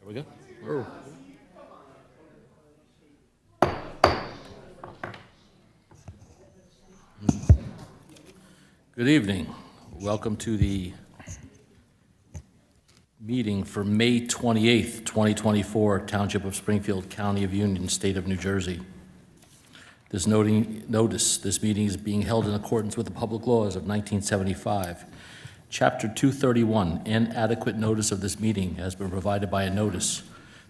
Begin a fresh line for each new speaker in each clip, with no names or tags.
There we go.
Oh.
Good evening. Welcome to the meeting for May 28th, 2024, Township of Springfield, County of Union, State of New Jersey. This this meeting is being held in accordance with the public laws of 1975. Chapter 231, inadequate notice of this meeting has been provided by a notice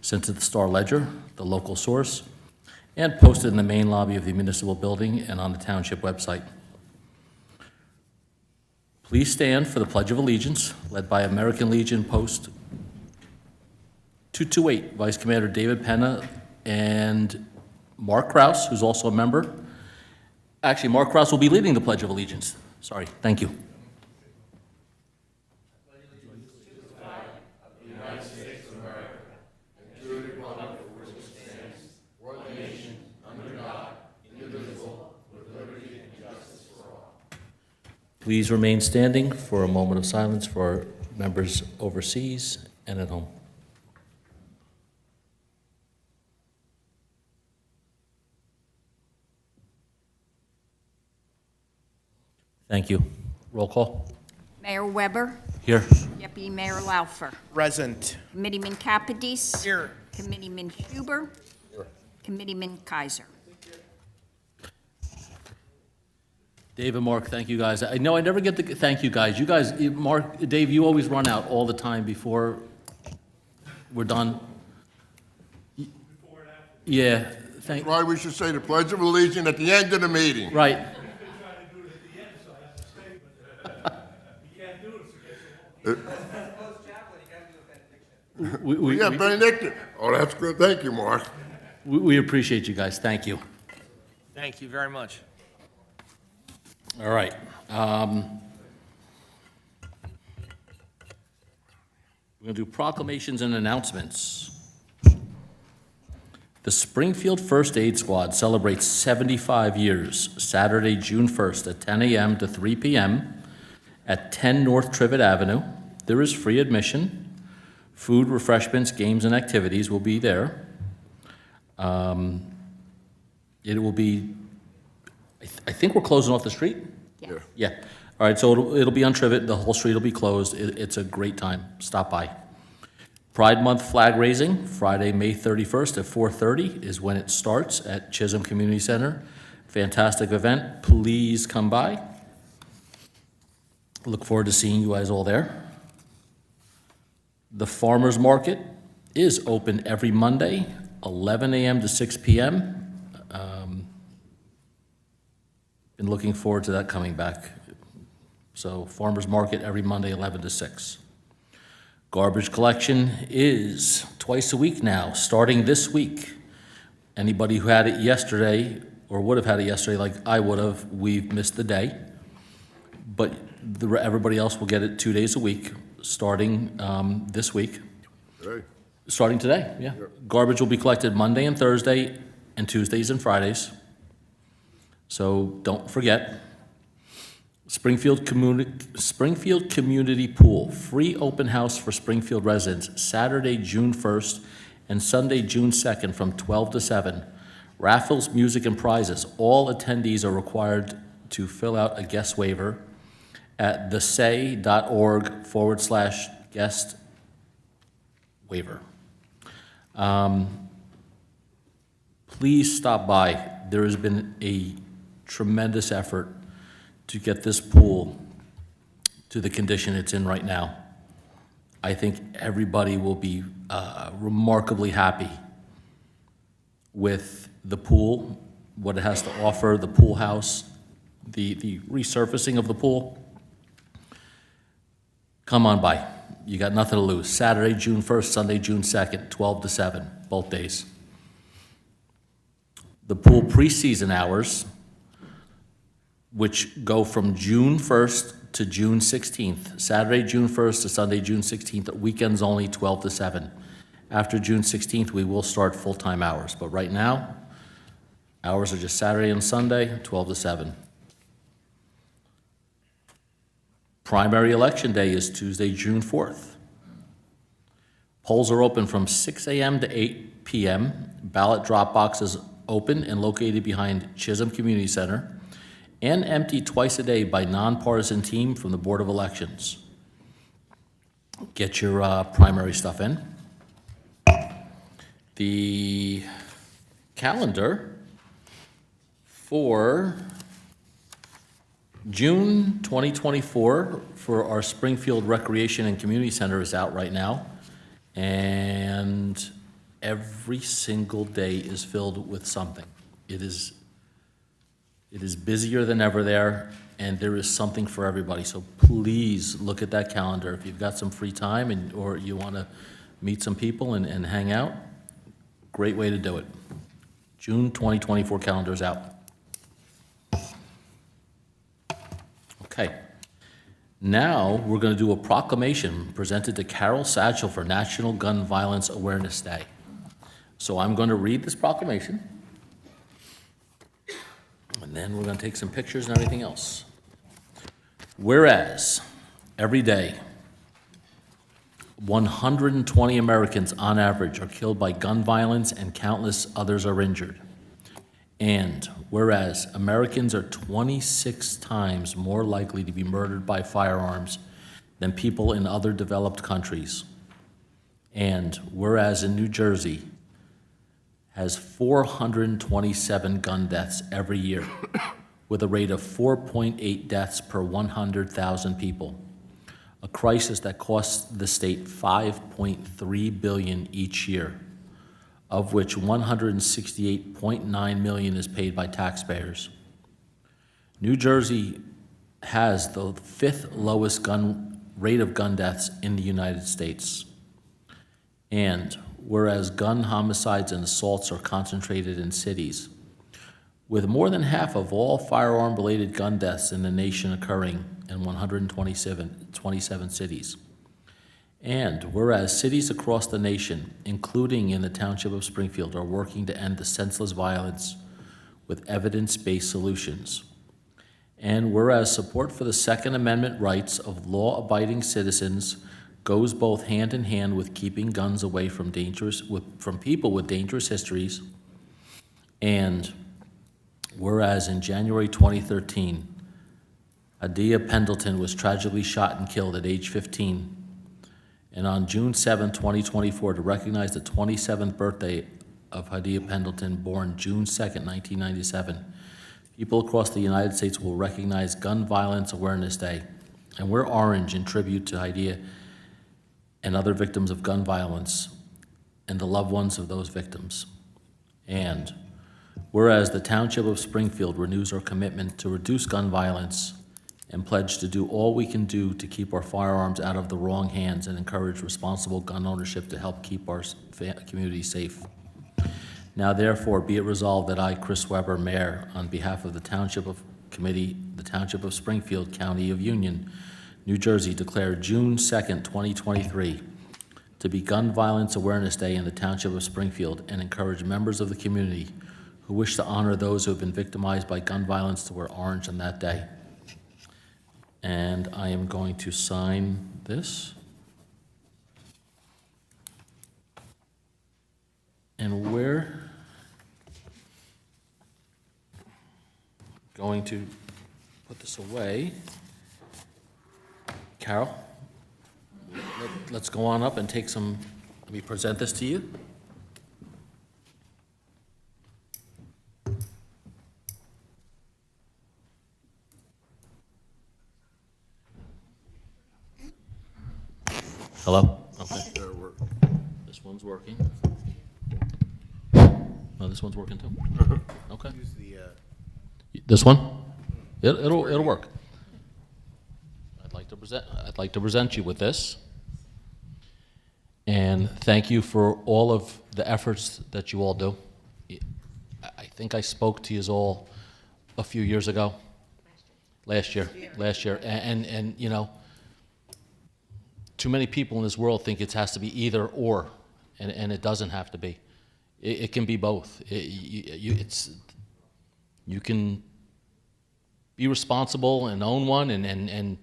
sent to the Star Ledger, the local source, and posted in the main lobby of the municipal building and on the township website. Please stand for the Pledge of Allegiance, led by American Legion Post 228, Vice Commander David Penna and Mark Kraus, who's also a member. Actually, Mark Kraus will be leading the Pledge of Allegiance. Sorry, thank you. Please remain standing for a moment of silence for our members overseas and at home. Thank you. Roll call.
Mayor Weber.
Here.
Deputy Mayor Laufer.
Present.
Committeeman Capides.
Here.
Committeeman Huber.
Here.
Committeeman Kaiser.
Dave and Mark, thank you guys. I know I never get to thank you guys. You guys, Mark, Dave, you always run out all the time before we're done. Yeah,
That's why we should say the Pledge of Allegiance at the end of the meeting.
right.
I've been trying to do it at the end, so I have to stay, but you can't do it, so
We
Yeah, Benediction. Oh, that's good. Thank you, Mark.
we appreciate you guys. Thank you.
Thank you very much.
All right. We're going to do proclamations and announcements. The Springfield First Aid Squad celebrates 75 years, Saturday, June 1st at 10 a.m. to 3 p.m. at 10 North Trivet Avenue. There is free admission. Food, refreshments, games, and activities will be there. It will be, I think we're closing off the street?
Yes.
Yeah. All right, so it'll be on Trivet. The whole street will be closed. It's a great time. Stop by. Pride Month flag raising, Friday, May 31st at 4:30 is when it starts at Chisholm Community Center. Fantastic event. Please come by. Look forward to seeing you guys all there. The Farmers Market is open every Monday, 11 a.m. to 6 p.m. Been looking forward to that coming back. So Farmers Market every Monday, 11 to 6. Garbage collection is twice a week now, starting this week. Anybody who had it yesterday or would have had it yesterday like I would have, we've missed the day. But everybody else will get it 2 days a week, starting this week.
Hey.
Starting today, yeah. Garbage will be collected Monday and Thursday and Tuesdays and Fridays. So don't forget. Springfield Community Pool, free open house for Springfield residents, Saturday, June 1st and Sunday, June 2nd from 12 to 7. Raffles, music, and prizes. All attendees are required to fill out a guest waiver at thesay.org/guest waiver. Please stop by. There has been a tremendous effort to get this pool to the condition it's in right now. I think everybody will be remarkably happy with the pool, what it has to offer, the pool house, the resurfacing of the pool. Come on by. You got nothing to lose. Saturday, June 1st, Sunday, June 2nd, 12 to 7, both days. The pool preseason hours, which go from June 1st to June 16th, Saturday, June 1st to Sunday, June 16th, weekends only 12 to 7. After June 16th, we will start full-time hours, but right now, hours are just Saturday and Sunday, 12 to 7. Primary election day is Tuesday, June 4th. Polls are open from 6 a.m. to 8 p.m. Ballot drop boxes open and located behind Chisholm Community Center and emptied twice a day by nonpartisan team from the Board of Elections. Get your primary stuff in. The calendar for June 2024 for our Springfield Recreation and Community Center is out right now. And every single day is filled with something. It is busier than ever there, and there is something for everybody. So please look at that calendar. If you've got some free time or you want to meet some people and hang out, great way to do it. June 2024 calendar is out. Okay. Now, we're going to do a proclamation presented to Carol Satchel for National Gun Violence Awareness Day. So I'm going to read this proclamation, and then we're going to take some pictures and everything else. Whereas, every day, 120 Americans on average are killed by gun violence and countless others are injured. And whereas Americans are 26 times more likely to be murdered by firearms than people in other developed countries. And whereas in New Jersey has 427 gun deaths every year with a rate of 4.8 deaths per 100,000 people, a crisis that costs the state $5.3 billion each year, of which $168.9 million is paid by taxpayers. New Jersey has the 5th lowest rate of gun deaths in the United States. And whereas gun homicides and assaults are concentrated in cities, with more than half of all firearm-related gun deaths in the nation occurring in 127 cities. And whereas cities across the nation, including in the Township of Springfield, are working to end the senseless violence with evidence-based solutions. And whereas support for the Second Amendment rights of law-abiding citizens goes both hand in hand with keeping guns away from people with dangerous histories. And whereas in January 2013, Adia Pendleton was tragically shot and killed at age 15. And on June 7, 2024, to recognize the 27th birthday of Hadia Pendleton, born June 2, 1997, people across the United States will recognize Gun Violence Awareness Day and wear orange in tribute to Hadia and other victims of gun violence and the loved ones of those victims. And whereas the Township of Springfield renews our commitment to reduce gun violence and pledge to do all we can do to keep our firearms out of the wrong hands and encourage responsible gun ownership to help keep our community safe. Now therefore be it resolved that I, Chris Weber, Mayor, on behalf of the Township of Springfield, County of Union, New Jersey, declare June 2nd, 2023 to be Gun Violence Awareness Day in the Township of Springfield and encourage members of the community who wish to honor those who have been victimized by gun violence to wear orange on that day. And I am going to sign this. And we're going to put this away. Carol, let's go on up and take some, let me present this to you. Hello? Okay. This one's working. Oh, this one's working too? Okay. This one? It'll work. I'd like to present you with this. And thank you for all of the efforts that you all do. I think I spoke to you all a few years ago. Last year. And you know, too many people in this world think it has to be either or, and it doesn't have to be. It can be both. You can be responsible and own one and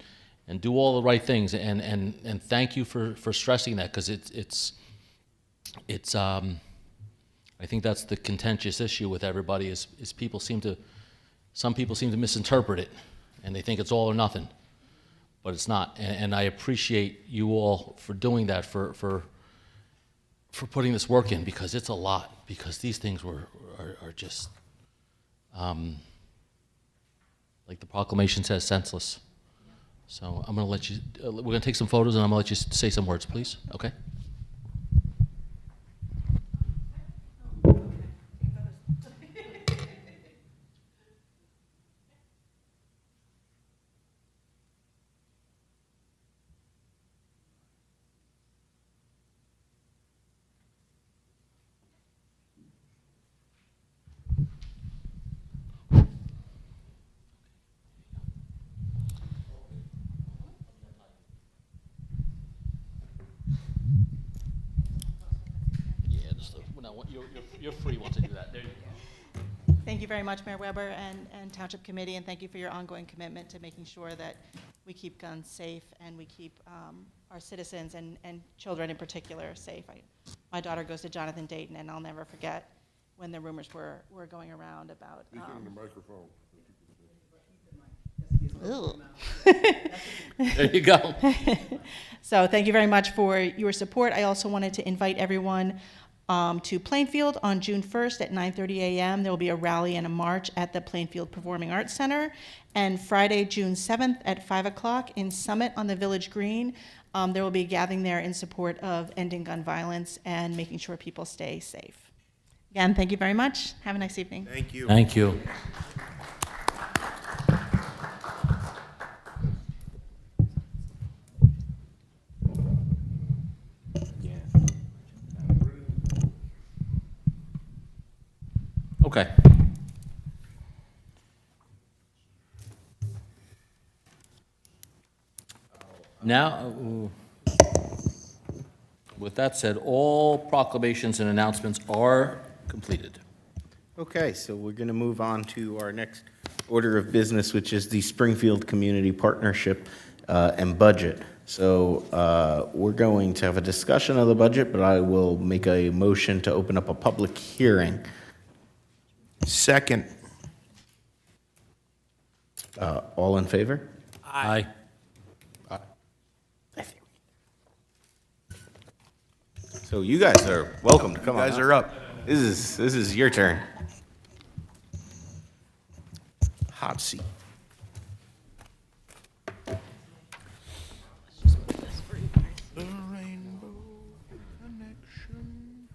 do all the right things. And thank you for stressing that, because it's, I think that's the contentious issue with everybody is some people seem to misinterpret it, and they think it's all or nothing, but it's not. And I appreciate you all for doing that, for putting this work in, because it's a lot, because these things are just, like the proclamation says, senseless. So I'm going to let you, we're going to take some photos, and I'm going to let you say some words, please, okay? Yeah, just, no, you're free once I do that. There you go.
Thank you very much, Mayor Weber and Township Committee, and thank you for your ongoing commitment to making sure that we keep guns safe and we keep our citizens and children in particular safe. My daughter goes to Jonathan Dayton, and I'll never forget when the rumors were going around about.
Speaking in the microphone.
There you go.
So thank you very much for your support. I also wanted to invite everyone to Plainfield on June 1st at 9:30 a.m. There will be a rally and a march at the Plainfield Performing Arts Center. And Friday, June 7th at 5 o'clock in Summit on the Village Green, there will be a gathering there in support of ending gun violence and making sure people stay safe. Again, thank you very much. Have a nice evening.
Thank you.
Thank you. Okay. Now, with that said, all proclamations and announcements are completed.
Okay, so we're going to move on to our next order of business, which is the Springfield Community Partnership and budget. So we're going to have a discussion of the budget, but I will make a motion to open up a public hearing.
Second.
All in favor?
Aye.
So you guys are welcome to come on.
You guys are up.
This is your turn. Hot seat.
The Rainbow Connection.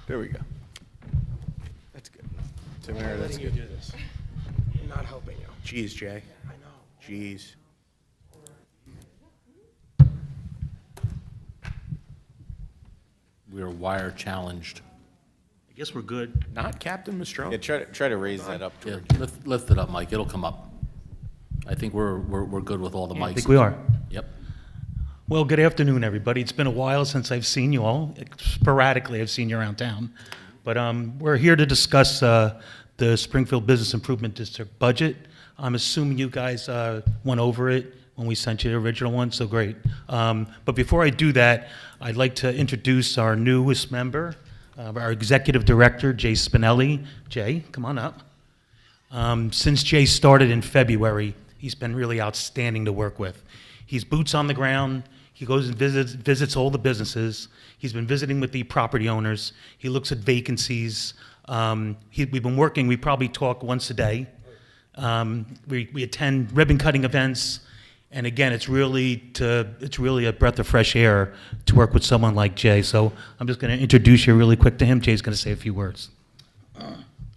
There we go.
That's good. Tamara, that's good.
do this. I'm not helping you.
Jeez, Jay.
I know.
Jeez.
We are wire challenged.
I guess we're good.
Not Captain Mistrone.
Yeah, try to raise that up.
Yeah, lift it up, Mike. It'll come up. I think we're good with all the mics.
I think we are.
Yep.
Well, good afternoon, everybody. It's been a while since I've seen you all. Sporadically, I've seen you around town. But we're here to discuss the Springfield Business Improvement District budget. I'm assuming you guys went over it when we sent you the original one, so great. But before I do that, I'd like to introduce our newest member, our Executive Director, Jay Spinelli. Jay, come on up. Since Jay started in February, he's been really outstanding to work with. He's boots on the ground. He goes and visits all the businesses. He's been visiting with the property owners. He looks at vacancies. We've been working, we probably talk once a day. We attend ribbon cutting events. And again, it's really a breath of fresh air to work with someone like Jay. So I'm just going to introduce you really quick to him. Jay's going to say a few words.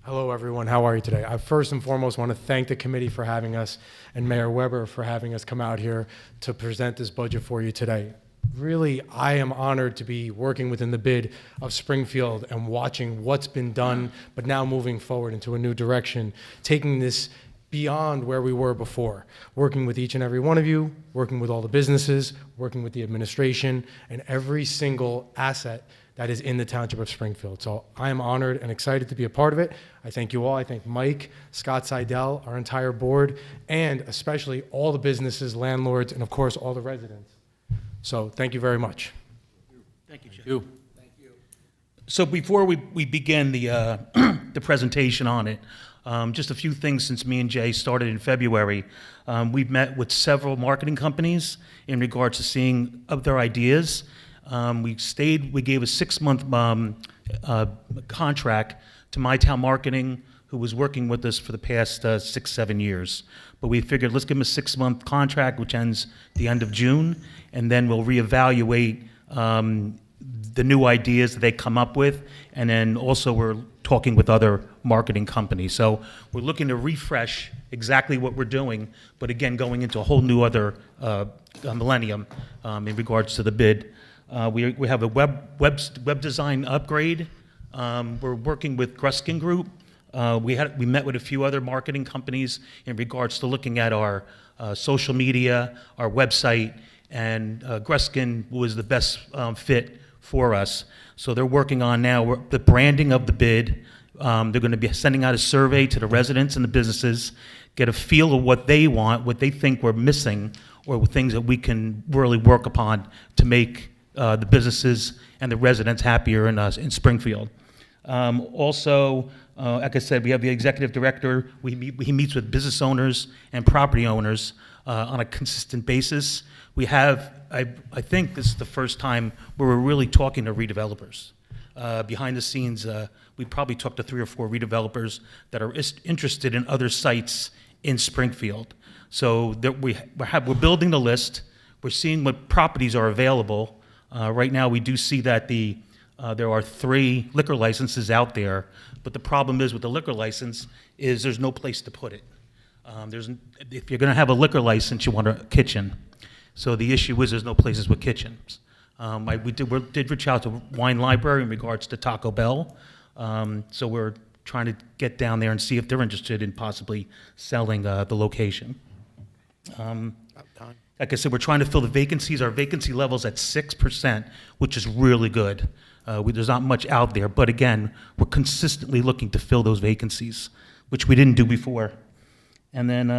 Hello, everyone. How are you today? I first and foremost want to thank the committee for having us and Mayor Weber for having us come out here to present this budget for you today. Really, I am honored to be working within the bid of Springfield and watching what's been done, but now moving forward into a new direction, taking this beyond where we were before, working with each and every one of you, working with all the businesses, working with the administration, and every single asset that is in the Township of Springfield. So I am honored and excited to be a part of it. I thank you all. I thank Mike, Scott Seidel, our entire board, and especially all the businesses, landlords, and of course, all the residents. So thank you very much.
Thank you, Jay.
You.
So before we begin the, the presentation on it, just a few things since me and Jay started in February. We've met with several marketing companies in regards to seeing their ideas. We gave a 6-month contract to My Town Marketing, who was working with us for the past 6-7 years. But we figured let's give them a 6-month contract, which ends the end of June, and then we'll reevaluate the new ideas that they come up with, and then also we're talking with other marketing companies. So we're looking to refresh exactly what we're doing, but again, going into a whole new other millennium in regards to the bid. We have a web design upgrade. We're working with Gruskin Group. We met with a few other marketing companies in regards to looking at our social media, our website, and Gruskin was the best fit for us. So they're working on now the branding of the bid. They're going to be sending out a survey to the residents and the businesses, get a feel of what they want, what they think we're missing, or things that we can really work upon to make the businesses and the residents happier in Springfield. Also, like I said, we have the executive director. He meets with business owners and property owners on a consistent basis. We have, I think this is the first time where we're really talking to redevelopers. Behind the scenes, we probably talked to 3 or 4 redevelopers that are interested in other sites in Springfield. So we're building the list. We're seeing what properties are available. Right now, we do see that there are 3 liquor licenses out there, but the problem is with the liquor license is there's no place to put it. If you're going to have a liquor license, you want a kitchen. So the issue is there's no places with kitchens. We did reach out to Wine Library in regards to Taco Bell. So we're trying to get down there and see if they're interested in possibly selling the location. Like I said, we're trying to fill the vacancies. Our vacancy level's at 6%, which is really good. There's not much out there, but again, we're consistently looking to fill those vacancies, which we didn't do before. And then,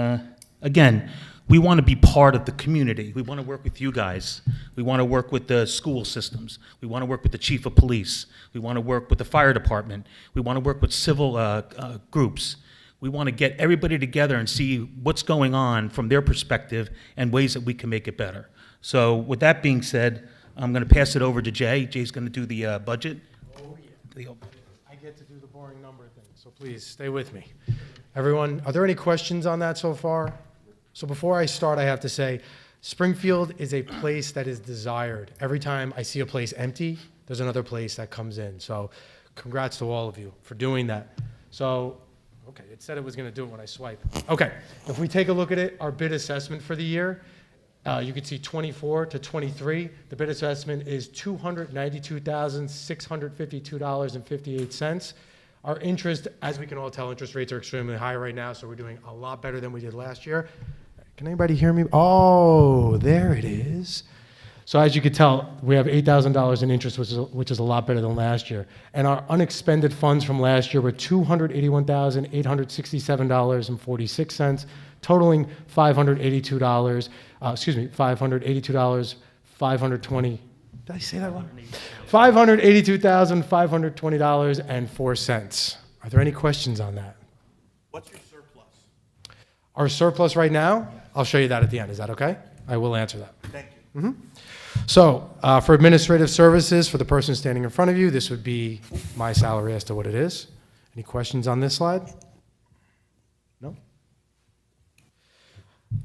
again, we want to be part of the community. We want to work with you guys. We want to work with the school systems. We want to work with the chief of police. We want to work with the fire department. We want to work with civil groups. We want to get everybody together and see what's going on from their perspective and ways that we can make it better. So with that being said, I'm going to pass it over to Jay. Jay's going to do the budget.
Oh, yeah. I get to do the boring number thing, so please stay with me. Everyone, are there any questions on that so far? So before I start, I have to say, Springfield is a place that is desired. Every time I see a place empty, there's another place that comes in. So congrats to all of you for doing that. So, okay, it said it was going to do it when I swipe. Okay, if we take a look at it, our bid assessment for the year, you can see 24 to 23. The bid assessment is $292,652.58. Our interest, as we can all tell, interest rates are extremely high right now, so we're doing a lot better than we did last year. Can anybody hear me? Oh, there it is. So as you can tell, we have $8,000 in interest, which is a lot better than last year. And our unexpended funds from last year were $281,867.46, totaling $582,520. Did I say that wrong? $582,520.04. Are there any questions on that?
What's your surplus?
Our surplus right now, I'll show you that at the end. Is that okay? I will answer that.
Thank you.
So for administrative services, for the person standing in front of you, this would be my salary as to what it is. Any questions on this slide? No?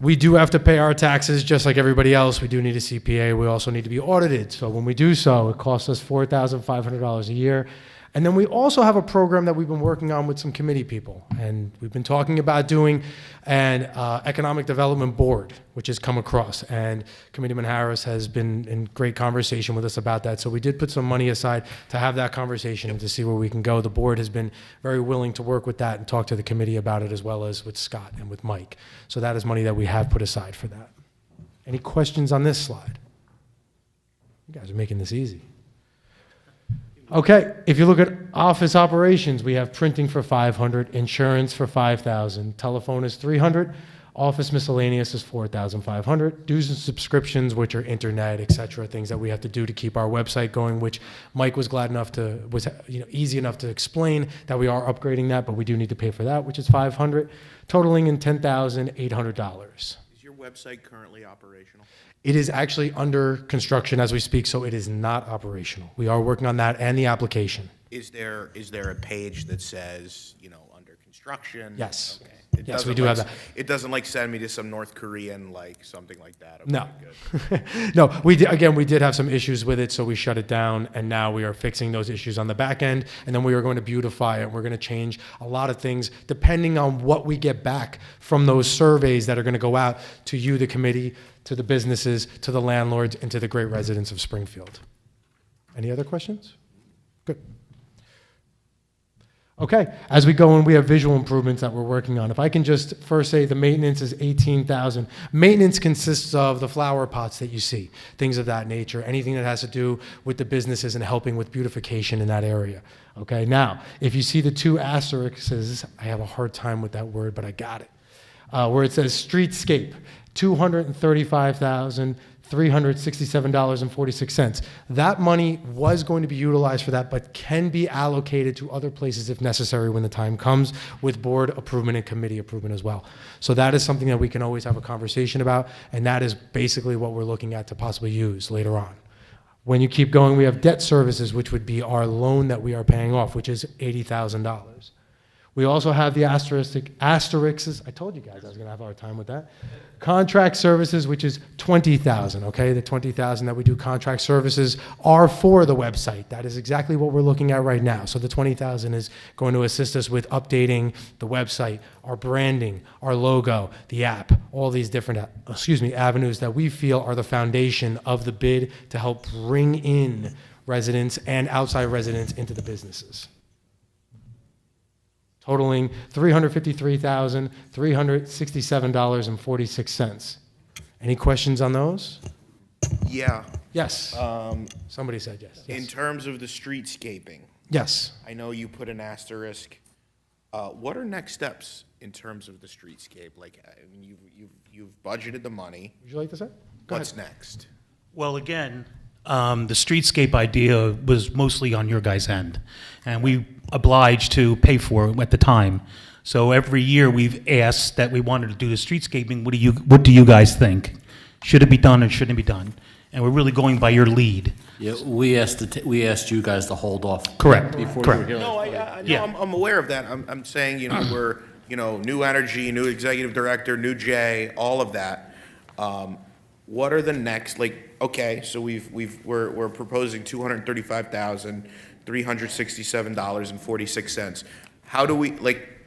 We do have to pay our taxes just like everybody else. We do need a CPA. We also need to be audited. So when we do so, it costs us $4,500 a year. And then we also have a program that we've been working on with some committee people. And we've been talking about doing an economic development board, which has come across. And Committeeman Harris has been in great conversation with us about that. So we did put some money aside to have that conversation and to see where we can go. The board has been very willing to work with that and talk to the committee about it, as well as with Scott and with Mike. So that is money that we have put aside for that. Any questions on this slide? You guys are making this easy. Okay, if you look at office operations, we have printing for $500, insurance for $5,000, telephone is $300, Office miscellaneous is $4,500. Dues and subscriptions, which are internet, etc., things that we have to do to keep our website going, which Mike was easy enough to explain that we are upgrading that, but we do need to pay for that, which is $500, totaling in $10,800.
Is your website currently operational?
It is actually under construction as we speak, so it is not operational. We are working on that and the application.
Is there a page that says, under construction?
Yes.
Okay.
Yes, we do have that.
It doesn't send me to some North Korean, something like that. Okay,
No.
good.
No, we did have some issues with it, so we shut it down, and now we are fixing those issues on the back end, and then we are going to beautify it. We're going to change a lot of things depending on what we get back from those surveys that are going to go out to you, the committee, to the businesses, to the landlords, and to the great residents of Springfield. Any other questions? Good. Okay, as we go in, we have visual improvements that we're working on. If I can just first say the maintenance is $18,000. Maintenance consists of the flower pots that you see, things of that nature, anything that has to do with the businesses and helping with beautification in that area. Okay, now, if you see the two asterisks, I have a hard time with that word, but I got it, where it says streetscape, $235,367.46. That money was going to be utilized for that, but can be allocated to other places if necessary when the time comes, with board approval and committee approval as well. So that is something that we can always have a conversation about, and that is basically what we're looking at to possibly use later on. When you keep going, we have debt services, which would be our loan that we are paying off, which is $80,000. We also have the asterisks. I told you guys I was going to have a hard time with that. Contract services, which is $20,000, okay? The $20,000 that we do contract services are for the website. That is exactly what we're looking at right now. So the $20,000 is going to assist us with updating the website, our branding, our logo, the app, all these different, avenues that we feel are the foundation of the bid to help bring in residents and outside residents into the businesses. Totaling $353,367.46. Any questions on those?
Yeah.
Yes. Somebody said yes.
In terms of the streetscaping,
Yes.
I know you put an asterisk. What are next steps in terms of the streetscape? You've budgeted the money.
Would you like to say? Go
What's
ahead.
next?
Well, again, the streetscape idea was mostly on your guys' end, and we obliged to pay for it at the time. So every year we've asked that we wanted to do the streetscaping. What do you guys think? Should it be done or shouldn't it be done? And we're really going by your lead.
Yeah, we asked you guys to hold off.
Correct.
Before
Correct.
you were here.
No,
Yeah.
I'm aware of that. I'm saying, we're, new energy, new executive director, new Jay, all of that. What are the next, okay, so we're proposing $235,367.46. How do we,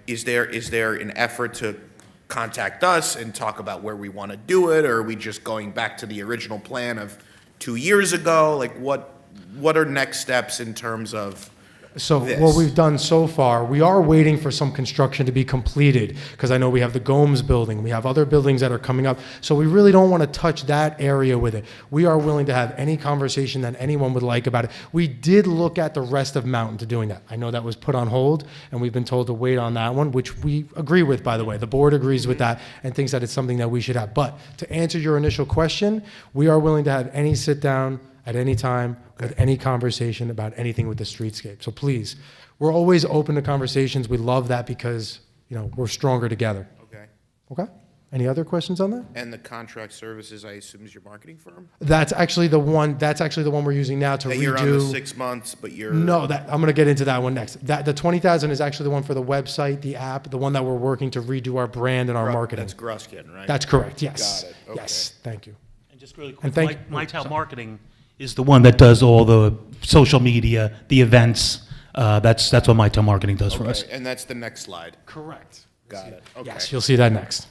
is there an effort to contact us and talk about where we want to do it, or are we just going back to the original plan of 2 years ago? What are next steps in terms of
So
this?
what we've done so far, we are waiting for some construction to be completed, because I know we have the Gomes building, we have other buildings that are coming up, so we really don't want to touch that area with it. We are willing to have any conversation that anyone would like about it. We did look at the rest of Mountain to doing that. I know that was put on hold, and we've been told to wait on that one, which we agree with, by the way. The board agrees with that and thinks that it's something that we should have. But to answer your initial question, we are willing to have any sit-down at any time with any conversation about anything with the streetscape. So please, we're always open to conversations. We love that because, we're stronger together.
Okay.
Okay? Any other questions on that?
And the contract services, I assume, is your marketing firm?
That's actually the one we're using now to
That
redo.
you're on the 6 months, but you're...
No, I'm going to get into that one next. The 20,000 is actually the one for the website, the app, the one that we're working to redo our brand and our marketing.
That's Gruskin, right?
That's correct, yes.
Got it, okay.
Yes, thank you.
And just really
And
quick,
thank-
My Town Marketing is the one that does all the social media, the events. That's what My Town Marketing does for us.
Okay, and that's the next slide.
Correct.
Got it, okay.
Yes, you'll see that next.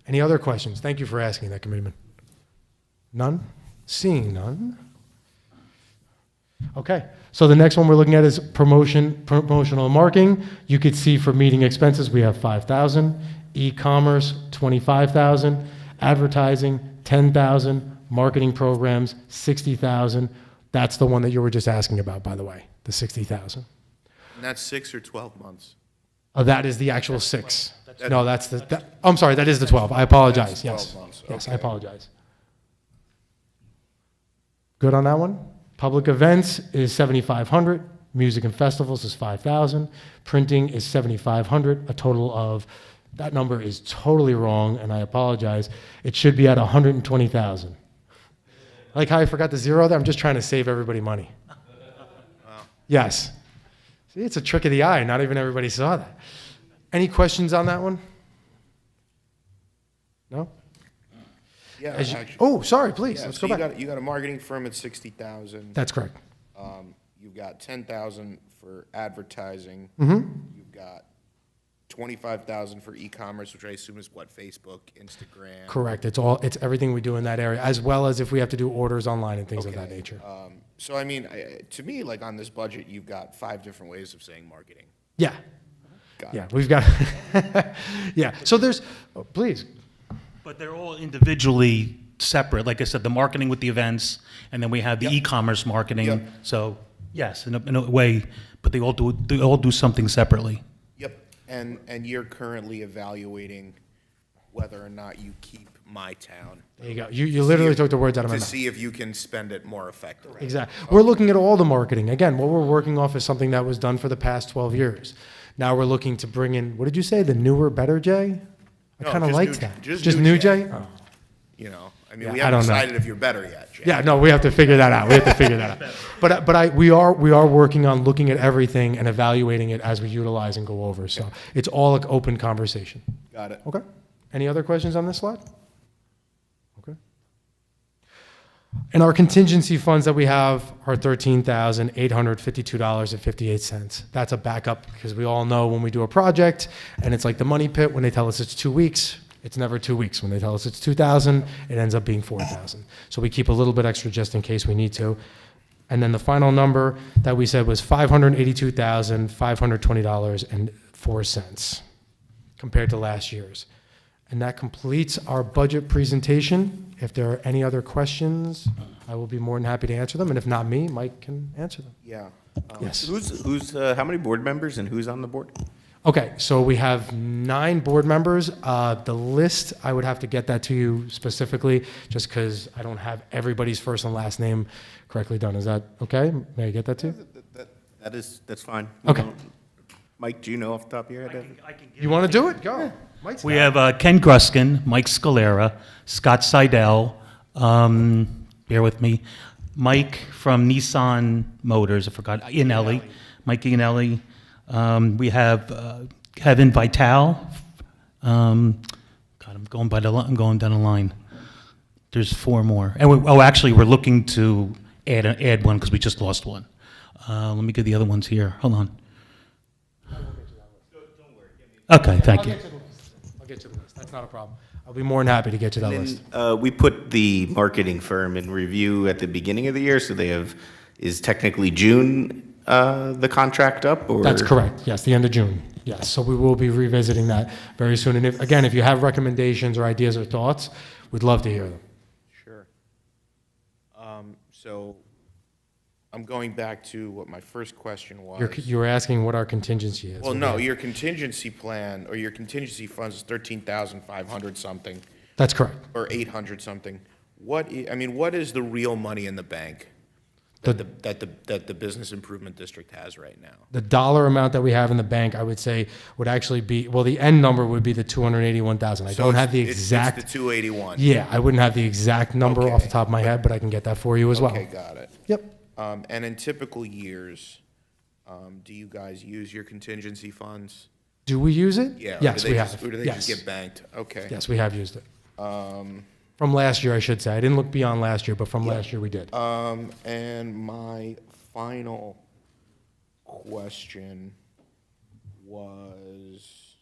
Any other questions? Thank you for asking that, Committeeman. None? Seeing none. Okay, so the next one we're looking at is promotional marketing. You could see for meeting expenses, we have 5,000, e-commerce, 25,000, advertising, 10,000, marketing programs, 60,000. That's the one that you were just asking about, by the way, the 60,000.
And that's 6 or 12 months?
Oh, that is the actual 6. No, that's I'm sorry, that is the 12. I apologize.
That's
Yes.
12 months.
Yes, I
Okay.
apologize. Good on that one? Public events is 7,500. Music and festivals is 5,000. Printing is 7,500. A total of, that number is totally wrong, and I apologize. It should be at 120,000. Like how I forgot the zero there? I'm just trying to save everybody money. Yes. See, it's a trick of the eye. Not even everybody saw that. Any questions on that one? No?
Yeah,
As you-
actually.
oh, sorry, please.
Yeah,
Let's
so
go
you
back.
got, you got a marketing firm at 60,000.
That's correct.
You've got 10,000 for advertising.
Mm-hmm.
You've got 25,000 for e-commerce, which I assume is what, Facebook, Instagram?
Correct. It's everything we do in that area, as well as if we have to do orders online and things of that
Okay.
nature.
So I mean, to me, like on this budget, you've got 5 different ways of saying marketing.
Yeah.
Got
Yeah,
it.
we've got, yeah. So there's, oh, please.
But they're all individually separate. Like I said, the marketing with the events, and then we have the
Yep.
e-commerce marketing.
Yep.
So, yes, in a way, but they all do something separately.
Yep, and you're currently evaluating whether or not you keep my town.
There you go. You literally took the words out of my
To
mouth.
see if you can spend it more effectively.
Exactly. We're looking at all the marketing. Again, what we're working off is something that was done for the past 12 years. Now we're looking to bring in, what did you say, the newer, better Jay? I
No,
kind of
just
liked
new-
that.
just
new
new
Jay?
Jay.
Oh.
You know, I mean,
Yeah,
we
I
haven't
don't know.
decided if you're better yet, Jay.
Yeah, no, we have to figure that out. We have to figure that out. But we are working on looking at everything and evaluating it as we utilize and go over. So it's all an open conversation.
Got it.
Okay. Any other questions on this slide? Okay. And our contingency funds that we have are $13,852.58. That's a backup because we all know when we do a project and it's like the money pit, when they tell us it's 2 weeks, it's never 2 weeks. When they tell us it's 2,000, it ends up being 4,000. So we keep a little bit extra just in case we need to. And then the final number that we said was $582,520.04 compared to last year's. And that completes our budget presentation. If there are any other questions, I will be more than happy to answer them. And if not me, Mike can answer them.
Yeah.
Yes.
How many board members and who's on the board?
Okay, so we have 9 board members. The list, I would have to get that to you specifically, just because I don't have everybody's first and last name correctly done. Is that okay? May I get that to you?
That's fine.
Okay.
Mike, do you know off the top of your head?
You want to do it? Go. Mike's
We
got it.
have Ken Gruskin, Mike Scalera, Scott Seidel, bear with me, Mike from Nissan Motors, I forgot, Ianelli, Mike Ianelli. We have Kevin Vital. God, I'm going down the line. There's 4 more. And actually, we're looking to add one because we just lost one. Let me get the other ones here. Hold on. Okay, thank you.
I'll get you the list. That's not a problem. I'll be more than happy to get you that list.
We put the marketing firm in review at the beginning of the year, so is technically June the contract up? Or?
That's correct. Yes, the end of June. Yes, so we will be revisiting that very soon. And if you have recommendations or ideas or thoughts, we'd love to hear them.
Sure. So I'm going back to what my first question was.
You were asking what our contingency is.
Well, no, your contingency plan or your contingency funds is 13,500 something
That's correct.
or 800 something. What is the real money in the bank that the business improvement district has right now?
The dollar amount that we have in the bank, I would say, would actually be, well, the end number would be the 281,000. I don't have the exact.
It's the 281.
Yeah, I wouldn't have the exact number off the
Okay.
top of my head, but I can get that for you as well.
Okay, got it.
Yep.
And in typical years, do you guys use your contingency funds?
Do we use it?
Yeah. or
Yes,
do
we
they
have.
just- Or do they
Yes.
just get banked? Okay.
Yes, we have used it. From last year, I should say. I didn't look beyond last year, but from last year we did.
And my final question was,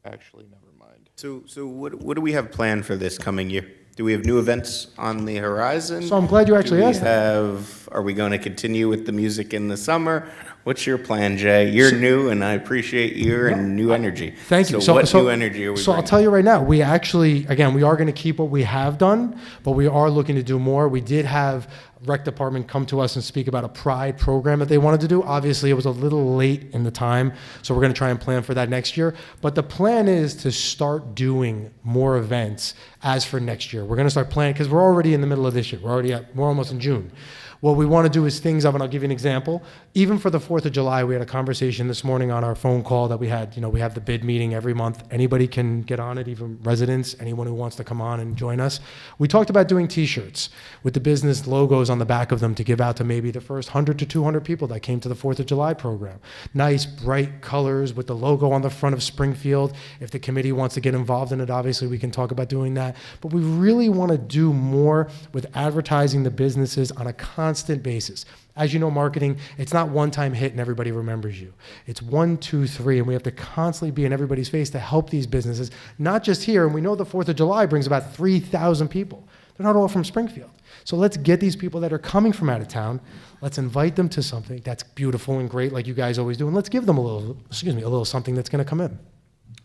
actually, never mind.
So what do we have planned for this coming year? Do we have new events on the horizon?
So I'm glad you actually
Do we
asked that.
Are we going to continue with the music in the summer? What's your plan, Jay? You're new, and I appreciate your new energy.
Thank you.
So what new energy are we
So I'll
bringing?
tell you right now, we actually, again, we are going to keep what we have done, but we are looking to do more. We did have rec department come to us and speak about a pride program that they wanted to do. Obviously, it was a little late in the time, so we're going to try and plan for that next year. But the plan is to start doing more events as for next year. We're going to start planning because we're already in the middle of this year. We're almost in June. What we want to do is things of, and I'll give you an example. Even for the 4th of July, we had a conversation this morning on our phone call that we had. You know, we have the bid meeting every month. Anybody can get on it, even residents, anyone who wants to come on and join us. We talked about doing T-shirts with the business logos on the back of them to give out to maybe the first 100 to 200 people that came to the 4th of July program. Nice, bright colors with the logo on the front of Springfield. If the committee wants to get involved in it, obviously we can talk about doing that. But we really want to do more with advertising the businesses on a constant basis. As you know, marketing, it's not one-time hit and everybody remembers you. It's 1, 2, 3, and we have to constantly be in everybody's face to help these businesses, not just here. And we know the 4th of July brings about 3,000 people. They're not all from Springfield. So let's get these people that are coming from out of town, let's invite them to something that's beautiful and great like you guys always do, and let's give them a little something that's going to come in.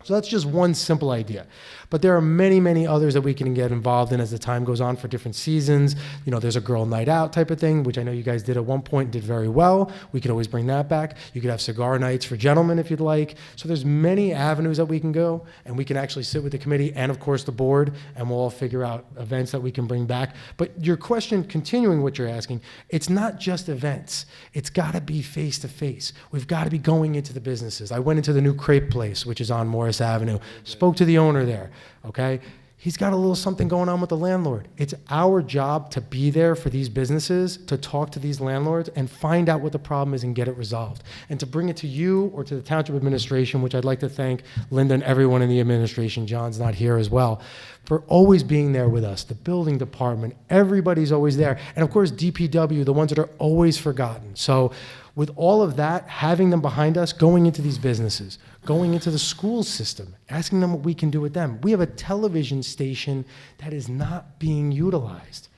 So that's just one simple idea. But there are many, many others that we can get involved in as the time goes on for different seasons. You know, there's a girl night out type of thing, which I know you guys did at one point and did very well. We could always bring that back. You could have cigar nights for gentlemen if you'd like. So there's many avenues that we can go, and we can actually sit with the committee and, of course, the board, and we'll all figure out events that we can bring back. But your question, continuing what you're asking, it's not just events. It's got to be face-to-face. We've got to be going into the businesses. I went into the new crepe place, which is on Morris Avenue, spoke to the owner there, okay? He's got a little something going on with the landlord. It's our job to be there for these businesses, to talk to these landlords and find out what the problem is and get it resolved. And to bring it to you or to the Township administration, which I'd like to thank Linda and everyone in the administration, John's not here as well, for always being there with us, the building department, everybody's always there. And of course, DPW, the ones that are always forgotten. So with all of that, having them behind us, going into these businesses, going into the school system, asking them what we can do with them. We have a television station that is not being utilized.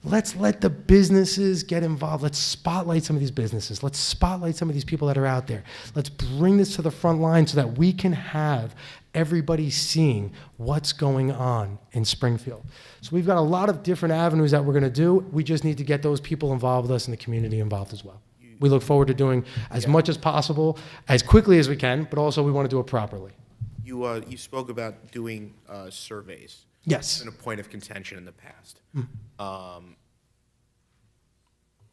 Let's let the businesses get involved. Let's spotlight some of these businesses. Let's spotlight some of these people that are out there. Let's bring this to the front line so that we can have everybody seeing what's going on in Springfield. So we've got a lot of different avenues that we're going to do. We just need to get those people involved with us and the community involved as well. We look forward to doing as much as possible, as quickly as we can, but also we want to do it properly.
You spoke about doing surveys.
Yes.
It's been a point of contention in the past.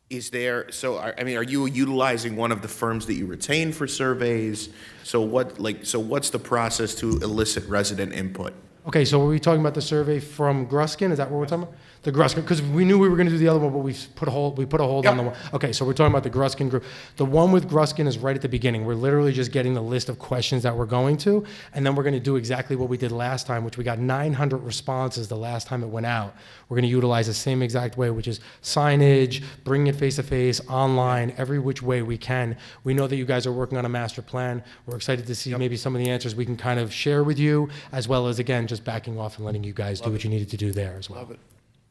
Is there, so, I mean, are you utilizing one of the firms that you retain for surveys? So what's the process to elicit resident input?
Okay, so were we talking about the survey from Gruskin? Is that what we're talking about? The Gruskin, because we knew we were going to do the other one, but we put a hold on the one. Okay, so we're talking about the Gruskin group. The one with Gruskin is right at the beginning. We're literally just getting the list of questions that we're going to, and then we're going to do exactly what we did last time, which we got 900 responses the last time it went out. We're going to utilize the same exact way, which is signage, bringing it face-to-face, online, every which way we can. We know that you guys are working on a master plan. We're excited to see maybe some of the answers we can kind of share with you, as well as, again, just backing off and letting you guys do what you needed to do there as well.
Love it.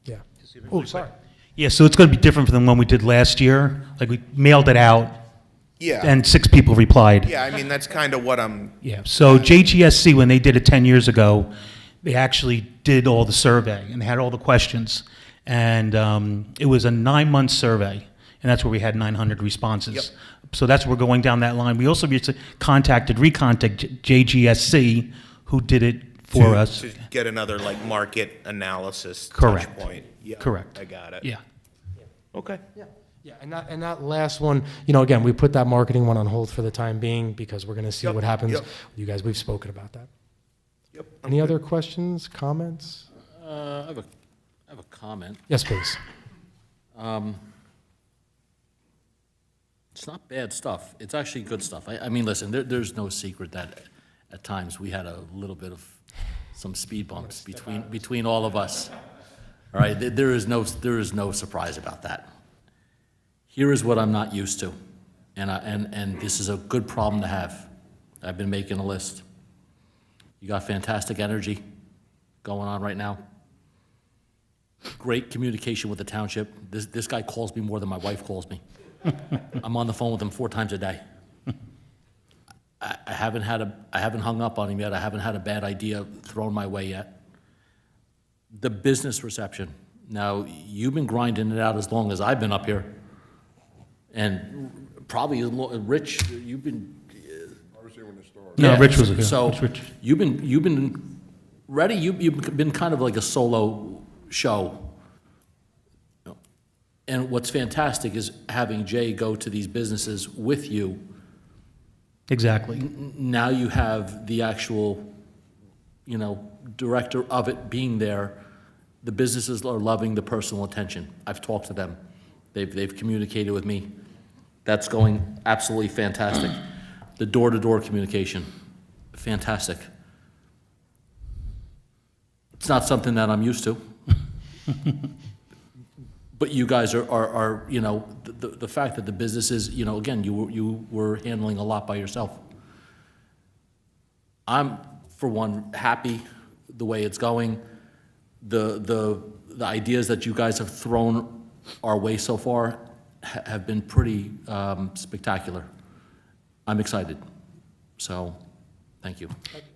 Yeah. Oh, sorry.
Yeah, so it's going to be different than the one we did last year. Like, we mailed it out,
Yeah.
and 6 people replied.
Yeah, I mean, that's kind of what I'm,
Yeah, so JGSC, when they did it 10 years ago, they actually did all the survey and they had all the questions. And it was a 9-month survey, and that's where we had 900 responses.
Yep.
So that's where we're going down that line. We also recontacted JGSC, who did it for us.
to get another, like, market analysis touch
Correct.
point. Yeah,
Correct.
I got it.
Yeah.
Okay.
Yeah, and that last one, you know, again, we put that marketing one on hold for the time being because we're going to see
Yep,
what happens.
yep.
You guys, we've spoken about that.
Yep.
Any other questions, comments?
I have a comment.
Yes, please.
It's not bad stuff. It's actually good stuff. I mean, listen, there's no secret that at times we had a little bit of some speed bumps between all of us. All right, there is no surprise about that. Here is what I'm not used to, and this is a good problem to have. I've been making a list. You got fantastic energy going on right now. great communication with the township. This guy calls me more than my wife calls me. I'm on the phone with him 4 times a day. I haven't hung up on him yet. I haven't had a bad idea thrown my way yet. The business reception. Now, you've been grinding it out as long as I've been up here. And probably, Rich, you've been.
Obviously when it started.
No,
Yeah,
Rich was here.
So,
It's Rich.
you've been ready, you've been kind of like a solo show. And what's fantastic is having Jay go to these businesses with you.
Exactly.
Now you have the actual, director of it being there. The businesses are loving the personal attention. I've talked to them. They've communicated with me. That's going absolutely fantastic. The door-to-door communication, fantastic. It's not something that I'm used to. But you guys are the fact that the businesses, again, you were handling a lot by yourself. I'm, for one, happy the way it's going. The ideas that you guys have thrown our way so far have been pretty spectacular. I'm excited. So, thank you.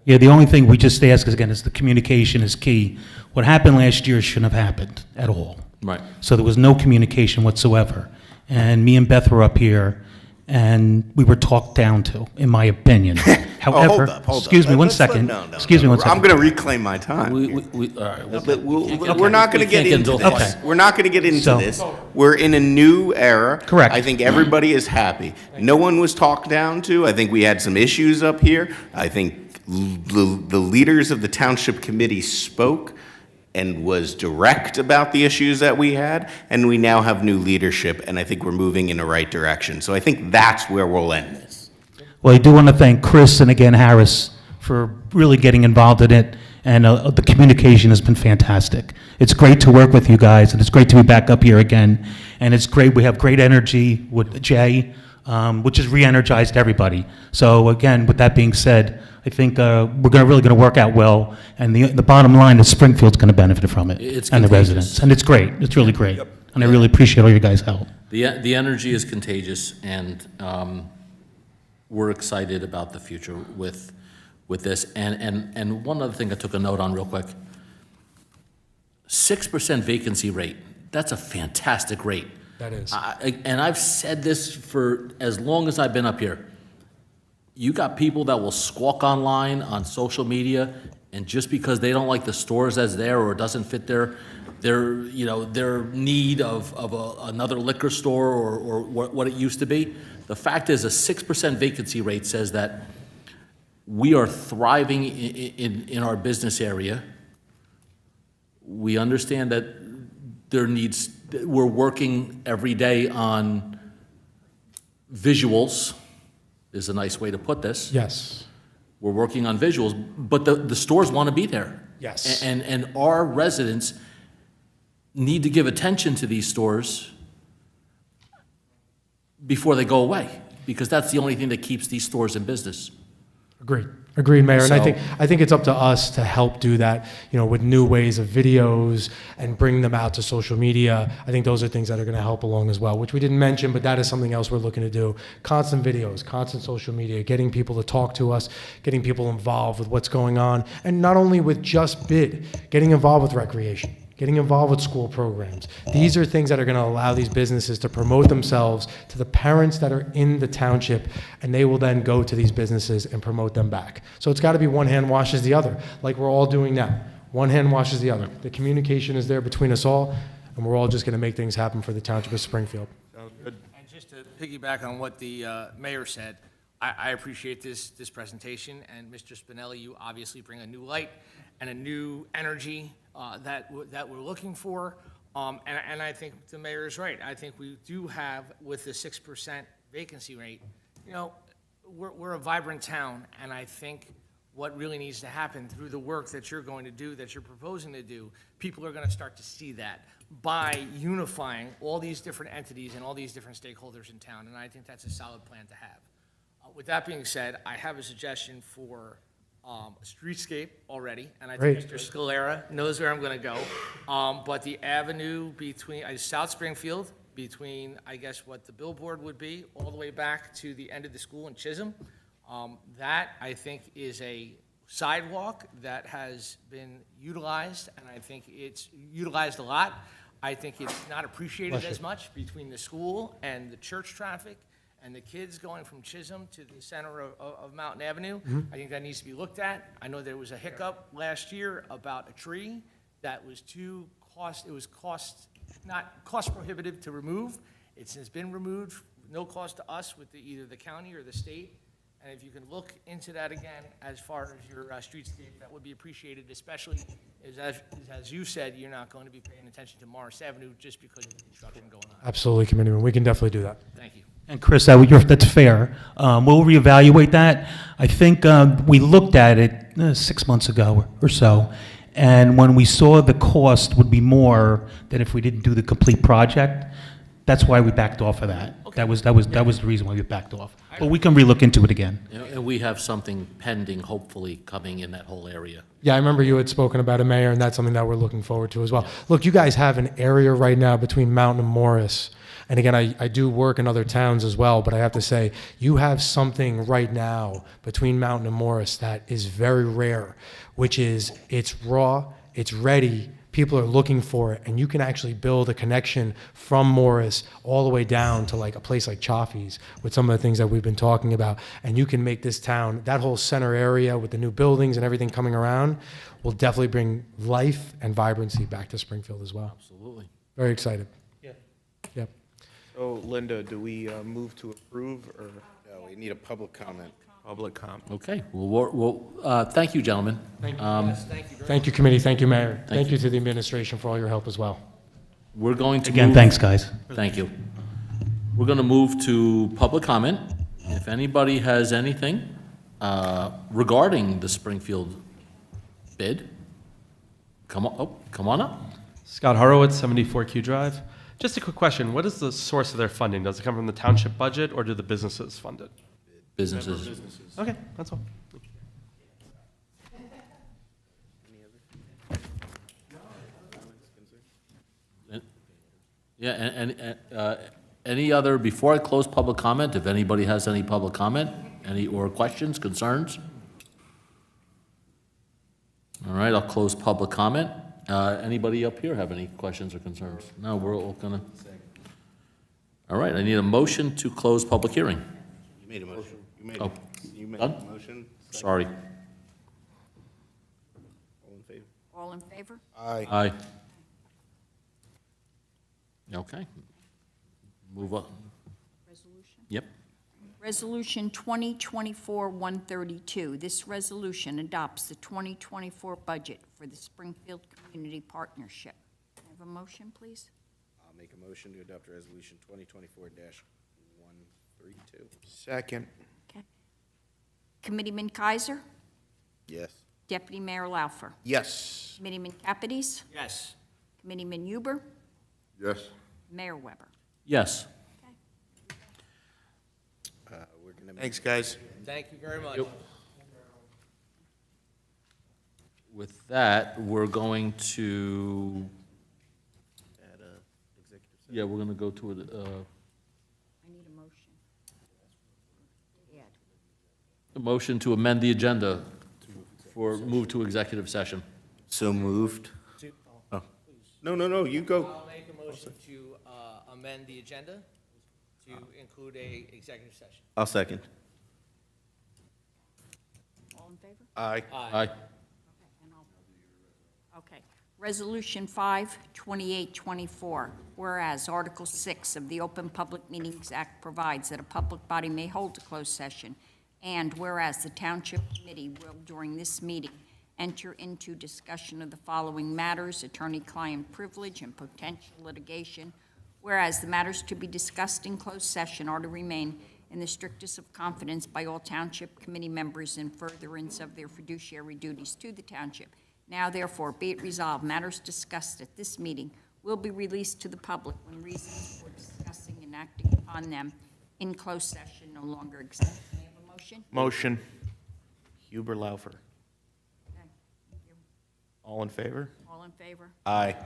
Yeah, the only thing we just ask is, again, is the communication is key. What happened last year shouldn't have happened at all.
Right.
So there was no communication whatsoever. And me and Beth were up here, and we were talked down to, in my opinion. However,
hold up.
excuse me one
Let's
second.
no.
Excuse me one second.
I'm going to reclaim my time.
All right.
We're not going to get into this.
Okay.
We're not going to get into
So-
this. We're in a new era.
Correct.
I think everybody is happy. No one was talked down to. I think we had some issues up here. I think the leaders of the Township Committee spoke and was direct about the issues that we had, and we now have new leadership, and I think we're moving in the right direction. So I think that's where we'll end this.
Well, I do want to thank Chris and again Harris for really getting involved in it, and the communication has been fantastic. It's great to work with you guys, and it's great to be back up here again. And it's great, we have great energy with Jay, which has re-energized everybody. So again, with that being said, I think we're really going to work out well, and the bottom line is Springfield's going to benefit from it,
It's
and the
contagious.
residents. And it's great, it's really great. And I really appreciate all your guys' help.
The energy is contagious, and we're excited about the future with this. And one other thing I took a note on real quick. 6% vacancy rate, that's a fantastic rate.
That is.
And I've said this for as long as I've been up here. You got people that will squawk online, on social media, and just because they don't like the stores that's there or it doesn't fit their need of another liquor store or what it used to be. The fact is, a 6% vacancy rate says that we are thriving in our business area. We understand that we're working every day on visuals, is a nice way to put this.
Yes.
We're working on visuals, but the stores want to be there.
Yes.
And our residents need to give attention to these stores before they go away, because that's the only thing that keeps these stores in business.
Agreed, Mayor. And
So-
I think it's up to us to help do that, with new ways of videos and bring them out to social media. I think those are things that are going to help along as well, which we didn't mention, but that is something else we're looking to do. Constant videos, constant social media, getting people to talk to us, getting people involved with what's going on, and not only with just bid, getting involved with recreation, getting involved with school programs. These are things that are going to allow these businesses to promote themselves to the parents that are in the township, and they will then go to these businesses and promote them back. So it's got to be one hand washes the other, like we're all doing now. One hand washes the other. The communication is there between us all, and we're all just going to make things happen for the Township of Springfield.
And just to piggyback on what the mayor said, I appreciate this presentation, and Mr. Spinelli, you obviously bring a new light and a new energy that we're looking for. And I think the mayor is right. I think we do have, with the 6% vacancy rate, we're a vibrant town, and I think what really needs to happen through the work that you're going to do, that you're proposing to do, people are going to start to see that by unifying all these different entities and all these different stakeholders in town, and I think that's a solid plan to have. With that being said, I have a suggestion for streetscape already, and I
Great.
think Mr. Scalera knows where I'm gonna go. But the avenue between, South Springfield, between, I guess, what the billboard would be, all the way back to the end of the school in Chisholm, that, I think, is a sidewalk that has been utilized, and I think it's utilized a lot. I think it's not appreciated as much between the school and the church traffic and the kids going from Chisholm to the center of Mountain Avenue. I think that needs to be looked at. I know there was a hiccup last year about a tree that was not cost prohibitive to remove. It has been removed, no cost to us with either the county or the state. And if you can look into that again, as far as your streetscape, that would be appreciated, especially as you said, you're not going to be paying attention to Morris Avenue just because of the construction going on.
Absolutely, Committeeman. We can definitely do that.
Thank you.
And Chris, that's fair. We'll reevaluate that. I think we looked at it 6 months ago or so, and when we saw the cost would be more than if we didn't do the complete project, that's why we backed off of that. That was the reason why we backed off. But we can relook into it again.
And we have something pending, hopefully, coming in that whole area.
Yeah, I remember you had spoken about it, Mayor, and that's something that we're looking forward to as well. Look, you guys have an area right now between Mountain and Morris. And again, I do work in other towns as well, but I have to say, you have something right now between Mountain and Morris that is very rare, which is it's raw, it's ready, people are looking for it, and you can actually build a connection from Morris all the way down to like a place like Chaffee's with some of the things that we've been talking about. And you can make this town, that whole center area with the new buildings and everything coming around, will definitely bring life and vibrancy back to Springfield as well.
Absolutely.
Very excited.
Yeah.
Yep.
So, Linda, do we move to approve, or
No, we need a public comment.
public comment?
Okay, thank you, gentlemen.
Thank you.
Yes, thank you very
Thank you, committee. Thank you, Mayor. Thank
you.
you to the administration for all your help as well.
We're going to
Again,
move-
thanks, guys.
Thank you. We're going to move to public comment. If anybody has anything regarding the Springfield bid, come on up.
Scott Horowitz, 74Q Drive. Just a quick question. What is the source of their funding? Does it come from the township budget, or do the businesses fund it?
Businesses.
Okay, that's all.
Yeah, and any other, before I close public comment, if anybody has any public comment, or questions, concerns? All right, I'll close public comment. Anybody up here have any questions or concerns? No, we're all gonna. All right, I need a motion to close public hearing.
You made a motion.
Oh,
You made
done?
a motion.
Sorry.
All in favor?
All in favor?
Aye.
Aye. Okay. Move on.
Resolution?
Yep.
Resolution 2024-132. This resolution adopts the 2024 budget for the Springfield Community Partnership. Can I have a motion, please?
I'll make a motion to adopt resolution 2024-132.
Second.
Okay. Committeeman Kaiser?
Yes.
Deputy Mayor Laufer?
Yes.
Committeeman Kapidis?
Yes.
Committeeman Huber?
Yes.
Mayor Weber?
Yes.
We're gonna.
Thanks, guys.
Thank you very much.
With that, we're going to,
At a executive session.
yeah, we're going to go to it.
I need a motion. Add.
A motion to amend the agenda for move to executive session.
So moved. Oh. No, you go.
I'll make a motion to amend the agenda to include a executive session.
I'll second.
All in favor?
Aye.
Aye.
Okay. Resolution 5, 2024. Whereas Article 6 of the Open Public Meetings Act provides that a public body may hold a closed session, and whereas the Township Committee will, during this meeting, enter into discussion of the following matters: attorney-client privilege and potential litigation. Whereas the matters to be discussed in closed session are to remain in the strictest of confidence by all Township Committee members in furtherance of their fiduciary duties to the Township. Now therefore, be it resolved, matters discussed at this meeting will be released to the public when reasons for discussing and acting upon them in closed session no longer exist. May I have a motion?
Motion. Huber Laufer. All in favor?
All in favor?
Aye.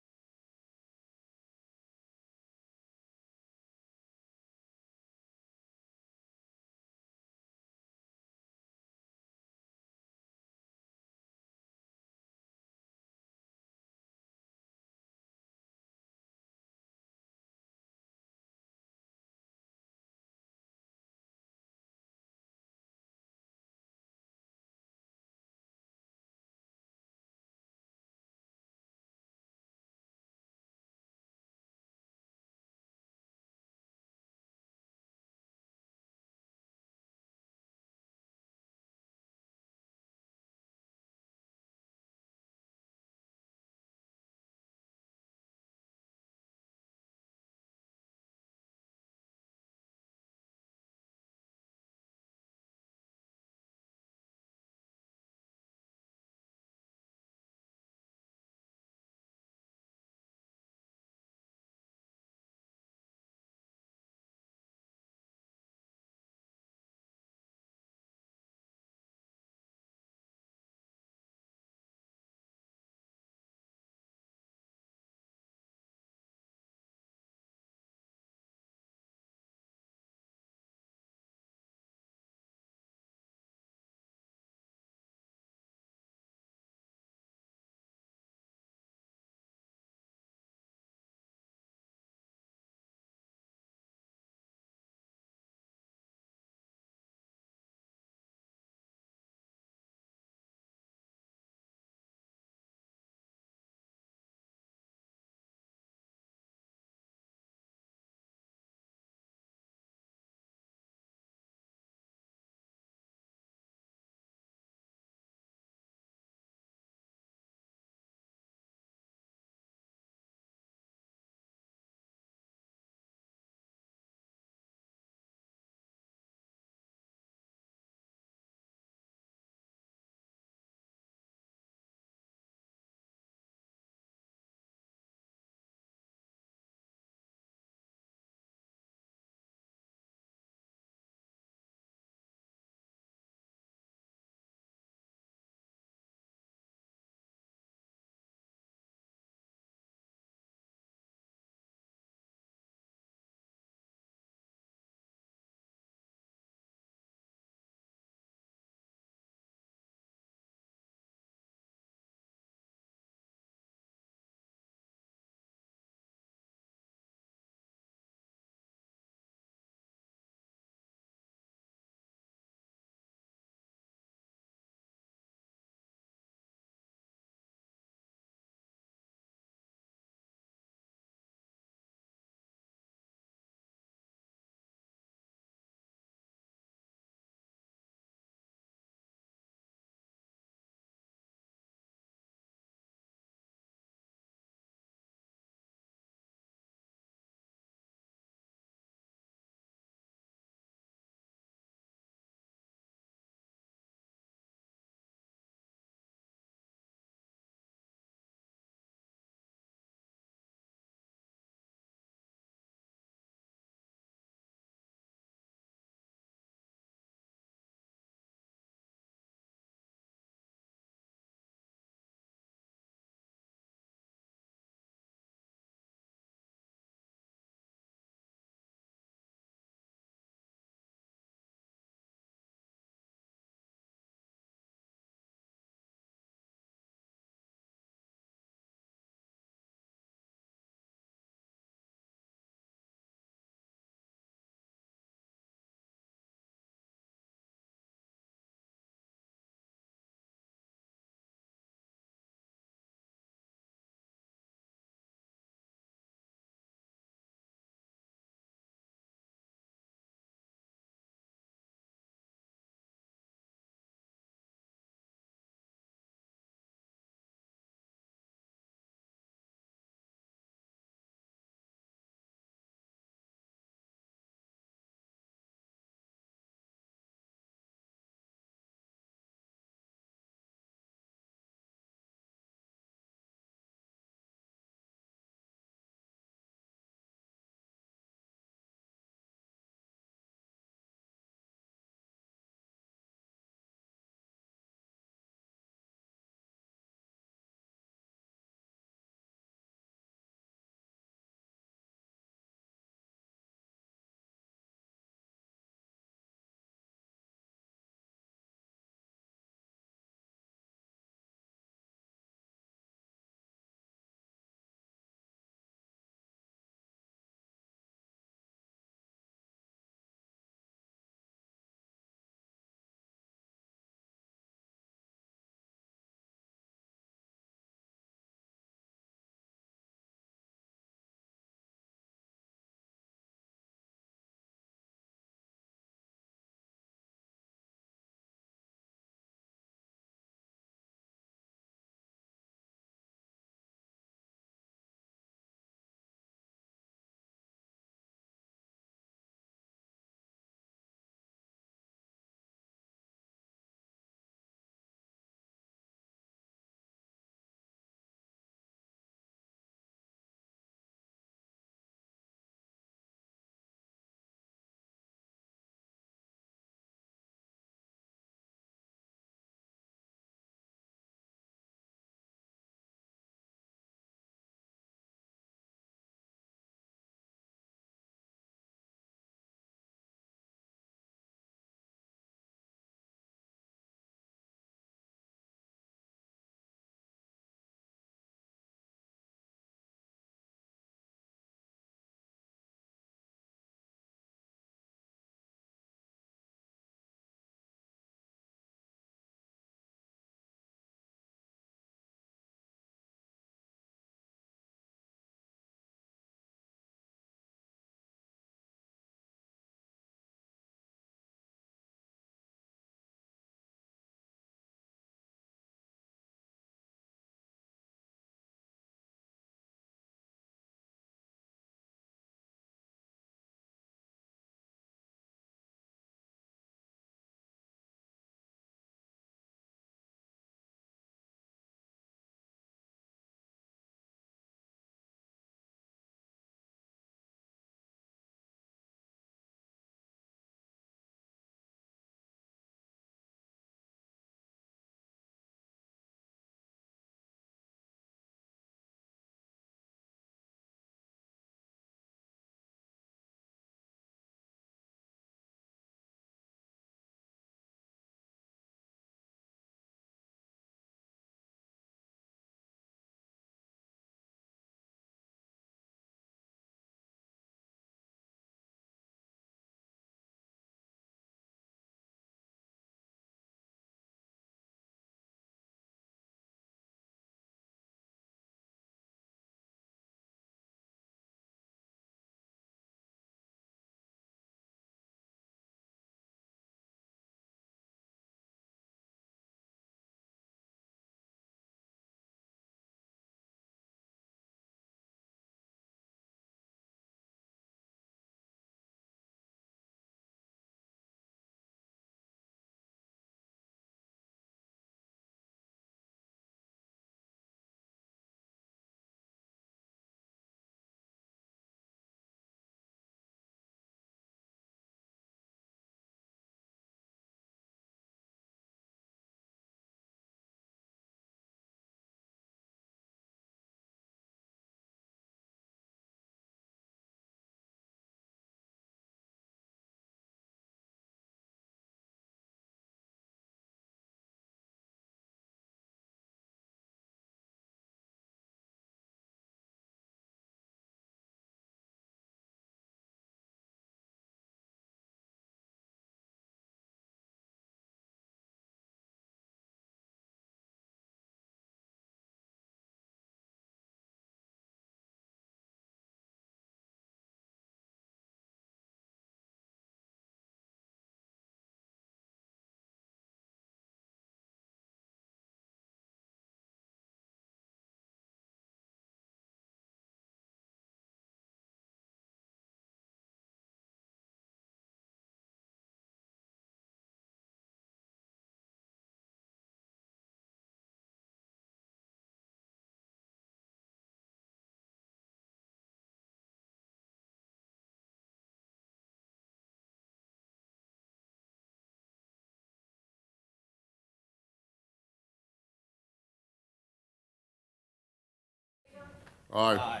Aye.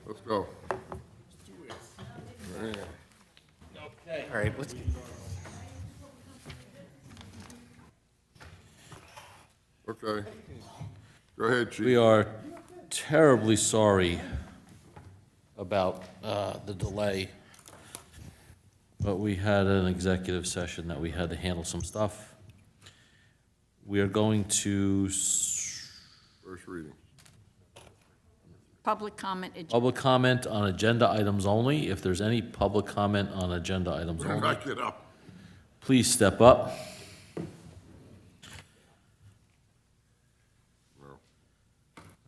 Let's go.
All right, let's.
Okay. Go ahead, Chief.
We are terribly sorry about the delay, but we had an executive session that we had to handle some stuff. We are going to
First reading.
Public comment,
public comment on agenda items only. If there's any public comment on agenda items only,
Back it up.
please step up.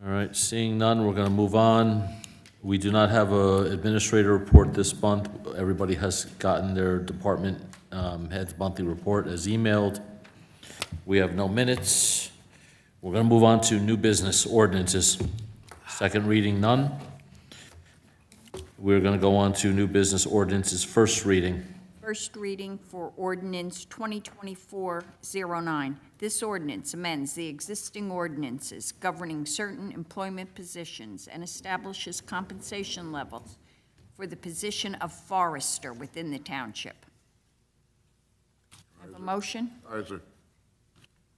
All right, seeing none, we're going to move on. We do not have a administrator report this month. Everybody has gotten their department head's monthly report as emailed. We have no minutes. We're going to move on to new business ordinances. Second reading, none. We're going to go on to new business ordinances, first reading.
First reading for ordinance 2024-09. This ordinance amends the existing ordinances governing certain employment positions and establishes compensation levels for the position of forester within the township. Have a motion?
Isaac.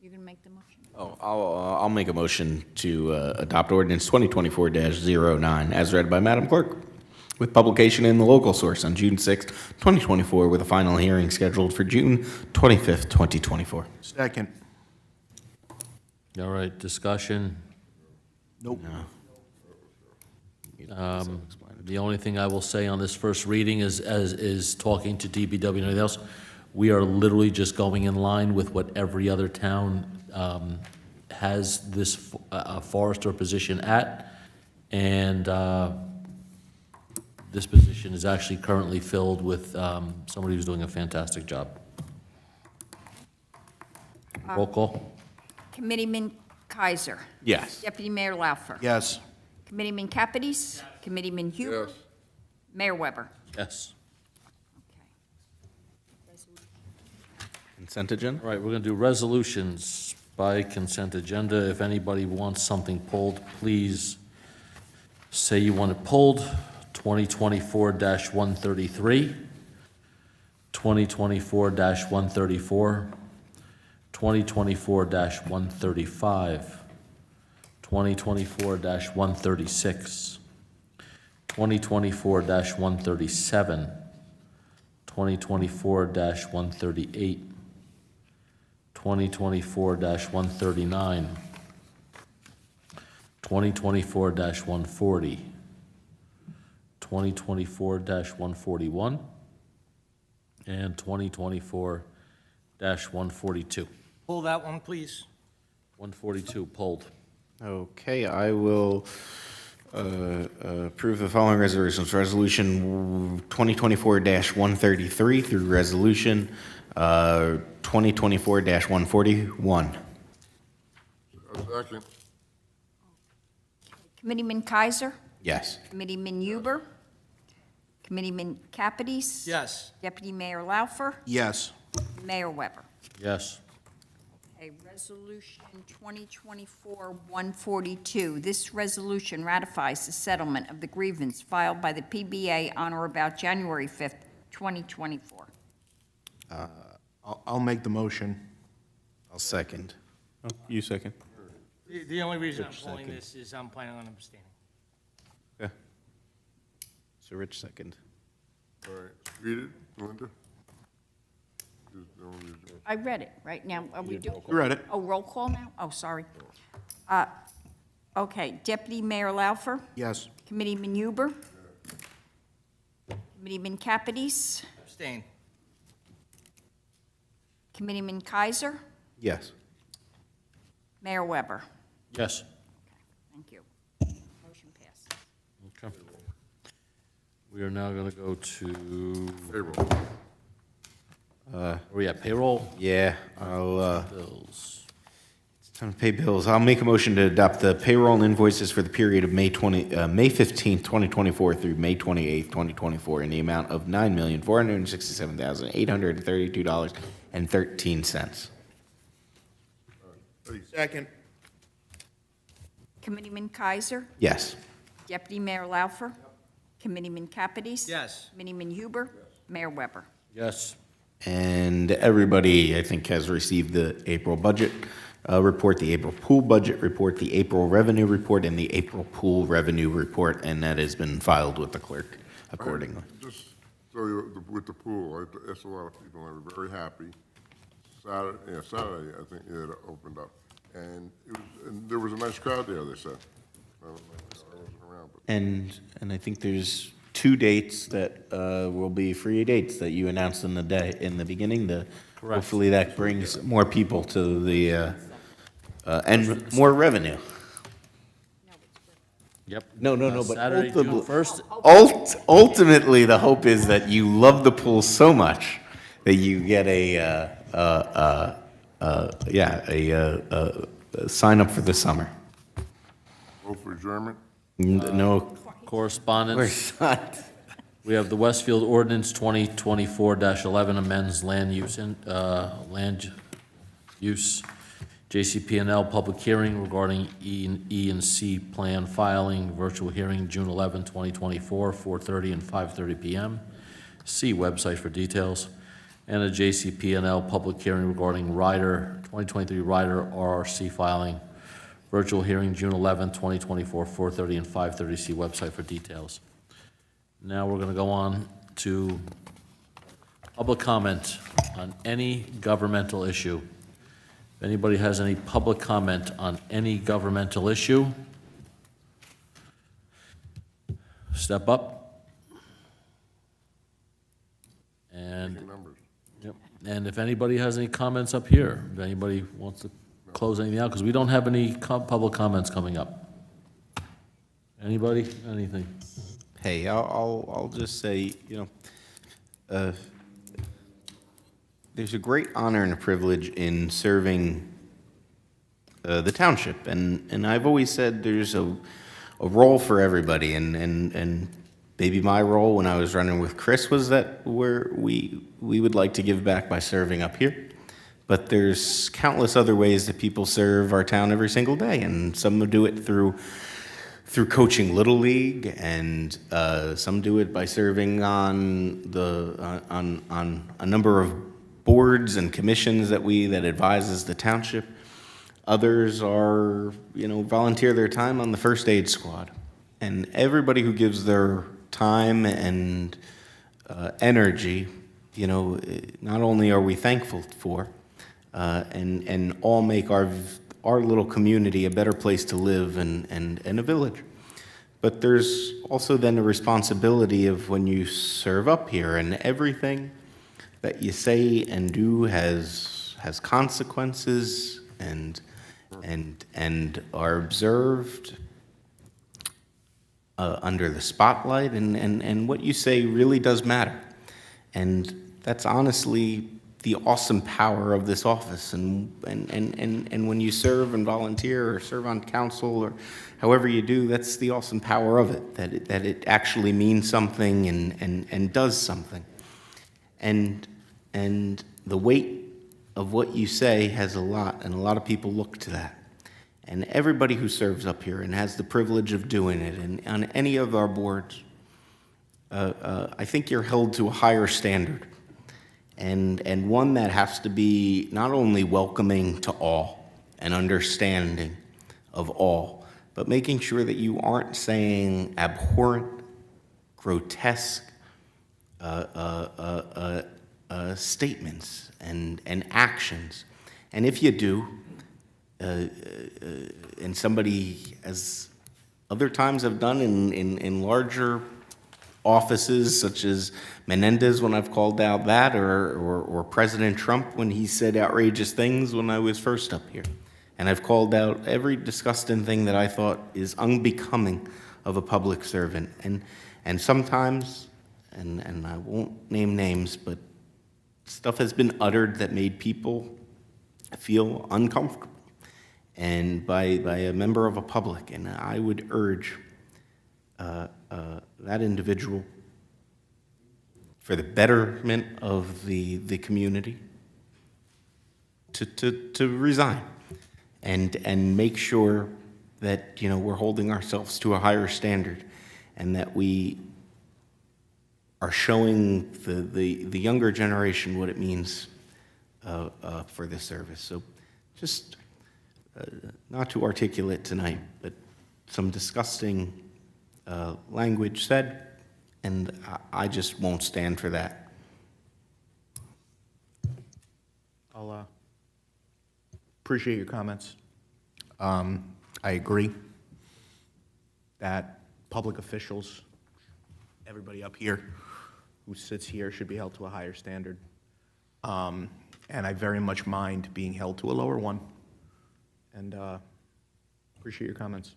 You gonna make the motion?
Oh, I'll make a motion to adopt ordinance 2024-09 as read by Madam Clerk, with publication in the local source on June 6, 2024, with a final hearing scheduled for June 25th, 2024.
Second.
All right, discussion.
Nope.
The only thing I will say on this first reading is talking to DBW and everything else, we are literally just going in line with what every other town has this forester position at, and this position is actually currently filled with somebody who's doing a fantastic job. Roll call?
Committeeman Kaiser.
Yes.
Deputy Mayor Laufer.
Yes.
Committeeman Capides. Committeeman Huber.
Yes.
Mayor Weber.
Yes.
Consent agenda?
All right, we're going to do resolutions by consent agenda. If anybody wants something pulled, please say you want it pulled. 2024-133, 2024-134, 2024-135, 2024-136, 2024-137, 2024-138, 2024-139, 2024-140, 2024-141, and 2024-142.
Pull that one, please.
142 pulled.
Okay, I will approve the following resolutions. Resolution 2024-133 through Resolution 2024-141.
Second.
Committeeman Kaiser.
Yes.
Committeeman Huber. Committeeman Capides.
Yes.
Deputy Mayor Laufer.
Yes.
Mayor Weber.
Yes.
Okay, Resolution 2024-142. This resolution ratifies the settlement of the grievance filed by the PBA on or about January 5th, 2024.
I'll make the motion.
I'll second. Oh, you second.
The only reason I'm
Rich
pulling
second.
this is I'm planning on abstaining.
Okay. So Rich second.
All right. Read it, Linda. Just don't read it.
I read it, right? Now, are we doing?
You read it.
Oh, roll call now? Oh, sorry. Okay, Deputy Mayor Laufer.
Yes.
Committeeman Huber. Committeeman Capides.
Abstain.
Committeeman Kaiser.
Yes.
Mayor Weber.
Yes.
Thank you. Motion passes.
Okay. We are now going to go to,
Payroll.
where we at, payroll?
Yeah, I'll,
Bills.
time to pay bills. I'll make a motion to adopt the payroll and invoices for the period of May 15th, 2024 through May 28th, 2024 in the amount of $9,467,832.13.
Second.
Committeeman Kaiser.
Yes.
Deputy Mayor Laufer. Committeeman Capides.
Yes.
Committeeman Huber. Mayor Weber.
Yes.
And everybody, I think, has received the April budget report, the April pool budget report, the April revenue report, and the April pool revenue report, and that has been filed with the clerk accordingly.
Just so with the pool, that's a lot of people that were very happy. Saturday, I think it opened up, and there was a nice crowd there, they said. I don't know, I wasn't around, but.
And I think there's 2 dates that will be free dates that you announced in the beginning. Hopefully that brings more people to the, and more revenue.
Yep.
No, but
Saturday, June 1st.
ultimately, the hope is that you love the pool so much that you get a sign up for the summer.
Vote for adjournment?
No,
Correspondence.
we're not.
We have the Westfield Ordinance 2024-11 amends land use, JCP&L public hearing regarding E and C plan filing, virtual hearing, June 11, 2024, 4:30 and 5:30 p.m. See website for details. And a JCP&L public hearing regarding 2023 Rider RRC filing, virtual hearing, June 11, 2024, 4:30 and 5:30. See website for details. Now we're going to go on to public comment on any governmental issue. If anybody has any public comment on any governmental issue, step up. And,
Numbers.
yep. And if anybody has any comments up here, if anybody wants to close anything out, because we don't have any public comments coming up. Anybody, anything?
Hey, I'll just say, there's a great honor and a privilege in serving the township, and I've always said there's a role for everybody, and maybe my role when I was running with Chris was that we would like to give back by serving up here, but there's countless other ways that people serve our town every single day, and some do it through coaching Little League, and some do it by serving on a number of boards and commissions that advises the township. Others are, volunteer their time on the first aid squad. And everybody who gives their time and energy, not only are we thankful for, and all make our little community a better place to live and a village. But there's also then a responsibility of when you serve up here, and everything that you say and do has consequences and are observed under the spotlight, and what you say really does matter. And that's honestly the awesome power of this office, and when you serve and volunteer or serve on council or however you do, that's the awesome power of it, that it actually means something and does something. And the weight of what you say has a lot, and a lot of people look to that. And everybody who serves up here and has the privilege of doing it, and on any of our boards, I think you're held to a higher standard, and one that has to be not only welcoming to all and understanding of all, but making sure that you aren't saying abhorrent, grotesque statements and actions. And if you do, and somebody, as other times have done in larger offices, such as Menendez when I've called out that, or President Trump when he said outrageous things when I was first up here. And I've called out every disgusting thing that I thought is unbecoming of a public servant. And sometimes, and I won't name names, but stuff has been uttered that made people feel uncomfortable, and by a member of a public. And I would urge that individual, for the betterment of the community, to resign and make sure that, we're holding ourselves to a higher standard and that we are showing the younger generation what it means for this service. So just not too articulate tonight, but some disgusting language said, and I just won't stand for that.
I'll appreciate your comments. I agree that public officials, everybody up here who sits here should be held to a higher standard. And I very much mind being held to a lower one. And appreciate your comments.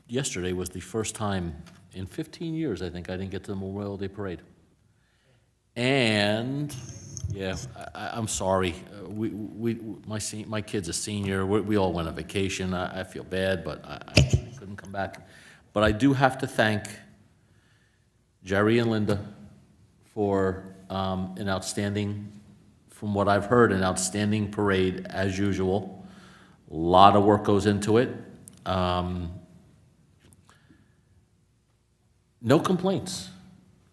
Yesterday was the first time in 15 years, I think, I didn't get to the Memorial Day Parade. And, yeah, I'm sorry. My kid's a senior. We all went on vacation. I feel bad, but I couldn't come back. But I do have to thank Jerry and Linda for an outstanding, from what I've heard, an outstanding parade as usual. A lot of work goes into it. No complaints.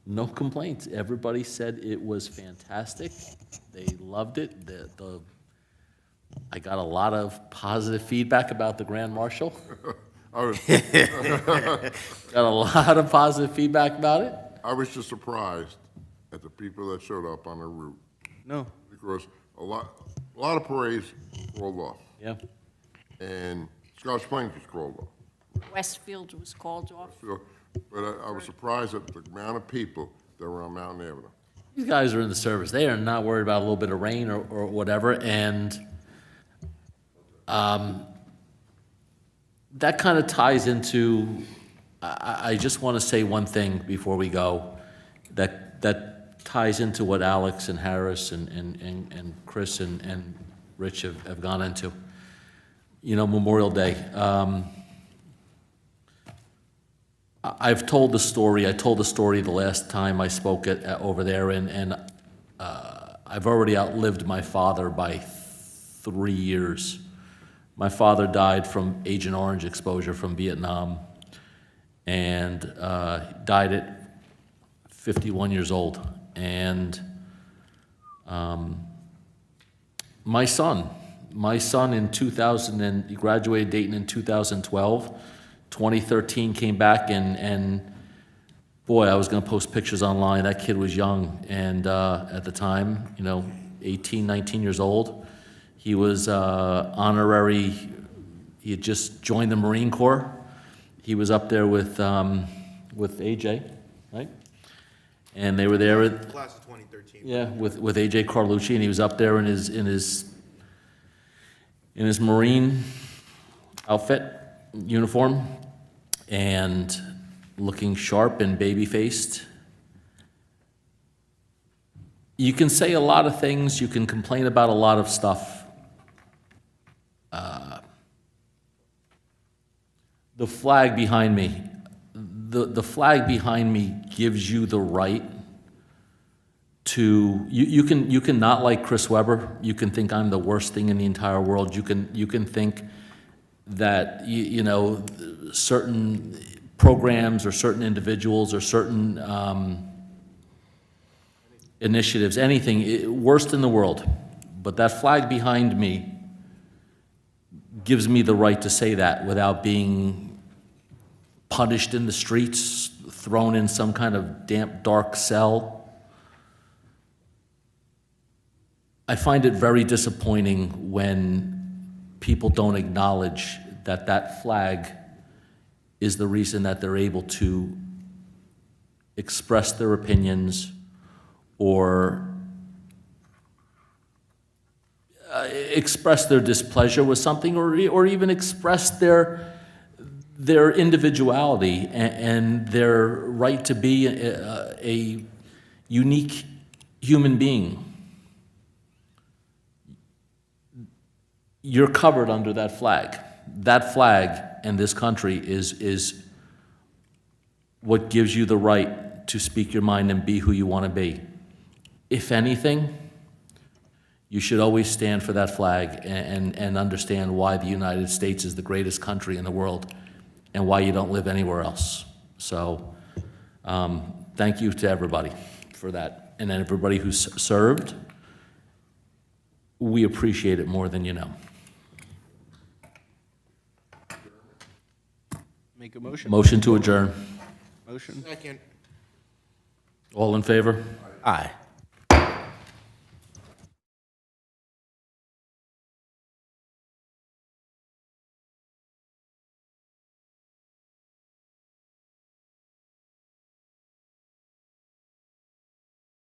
No complaints. Everybody said it was fantastic. They loved it. I got a lot of positive feedback about the Grand Marshal. Got a lot of positive feedback about it.
I was just surprised at the people that showed up on the route.
No.
Because a lot of parades called off.
Yeah.
And Scotch Plains was called off.
Westfield was called off.
But I was surprised at the amount of people that were on Mountain Avenue.
These guys are in the service. They are not worried about a little bit of rain or whatever, and that kind of ties into, I just want to say one thing before we go, that ties into what Alex and Harris and Chris and Rich have gone into. Memorial Day. I've told the story. I told the story the last time I spoke over there, and I've already outlived my father by 3 years. My father died from Agent Orange exposure from Vietnam, and died at 51 years old. And my son in 2000, and he graduated Dayton in 2012. 2013 came back, and boy, I was going to post pictures online. That kid was young, and at the time, 18, 19 years old. He was honorary. He had just joined the Marine Corps. He was up there with AJ, right? And they were there with
Class of 2013.
yeah, with AJ Carlucci, and he was up there in his Marine outfit, uniform, and looking sharp and baby-faced. You can say a lot of things, you can complain about a lot of stuff. The flag behind me, the flag behind me gives you the right to, you can not like Chris Webber, you can think I'm the worst thing in the entire world, you can think that, certain programs or certain individuals or certain initiatives, anything, worst in the world. But that flag behind me gives me the right to say that without being punished in the streets, thrown in some kind of damp, dark cell. I find it very disappointing when people don't acknowledge that that flag is the reason that they're able to express their opinions or express their displeasure with something, or even express their individuality and their right to be a unique human being. You're covered under that flag. That flag in this country is what gives you the right to speak your mind and be who you want to be. If anything, you should always stand for that flag and understand why the United States is the greatest country in the world and why you don't live anywhere else. So, thank you to everybody for that. And then everybody who's served, we appreciate it more than you know.
Make a motion?
Motion to adjourn.
Motion?
Second.
All in favor?
Aye.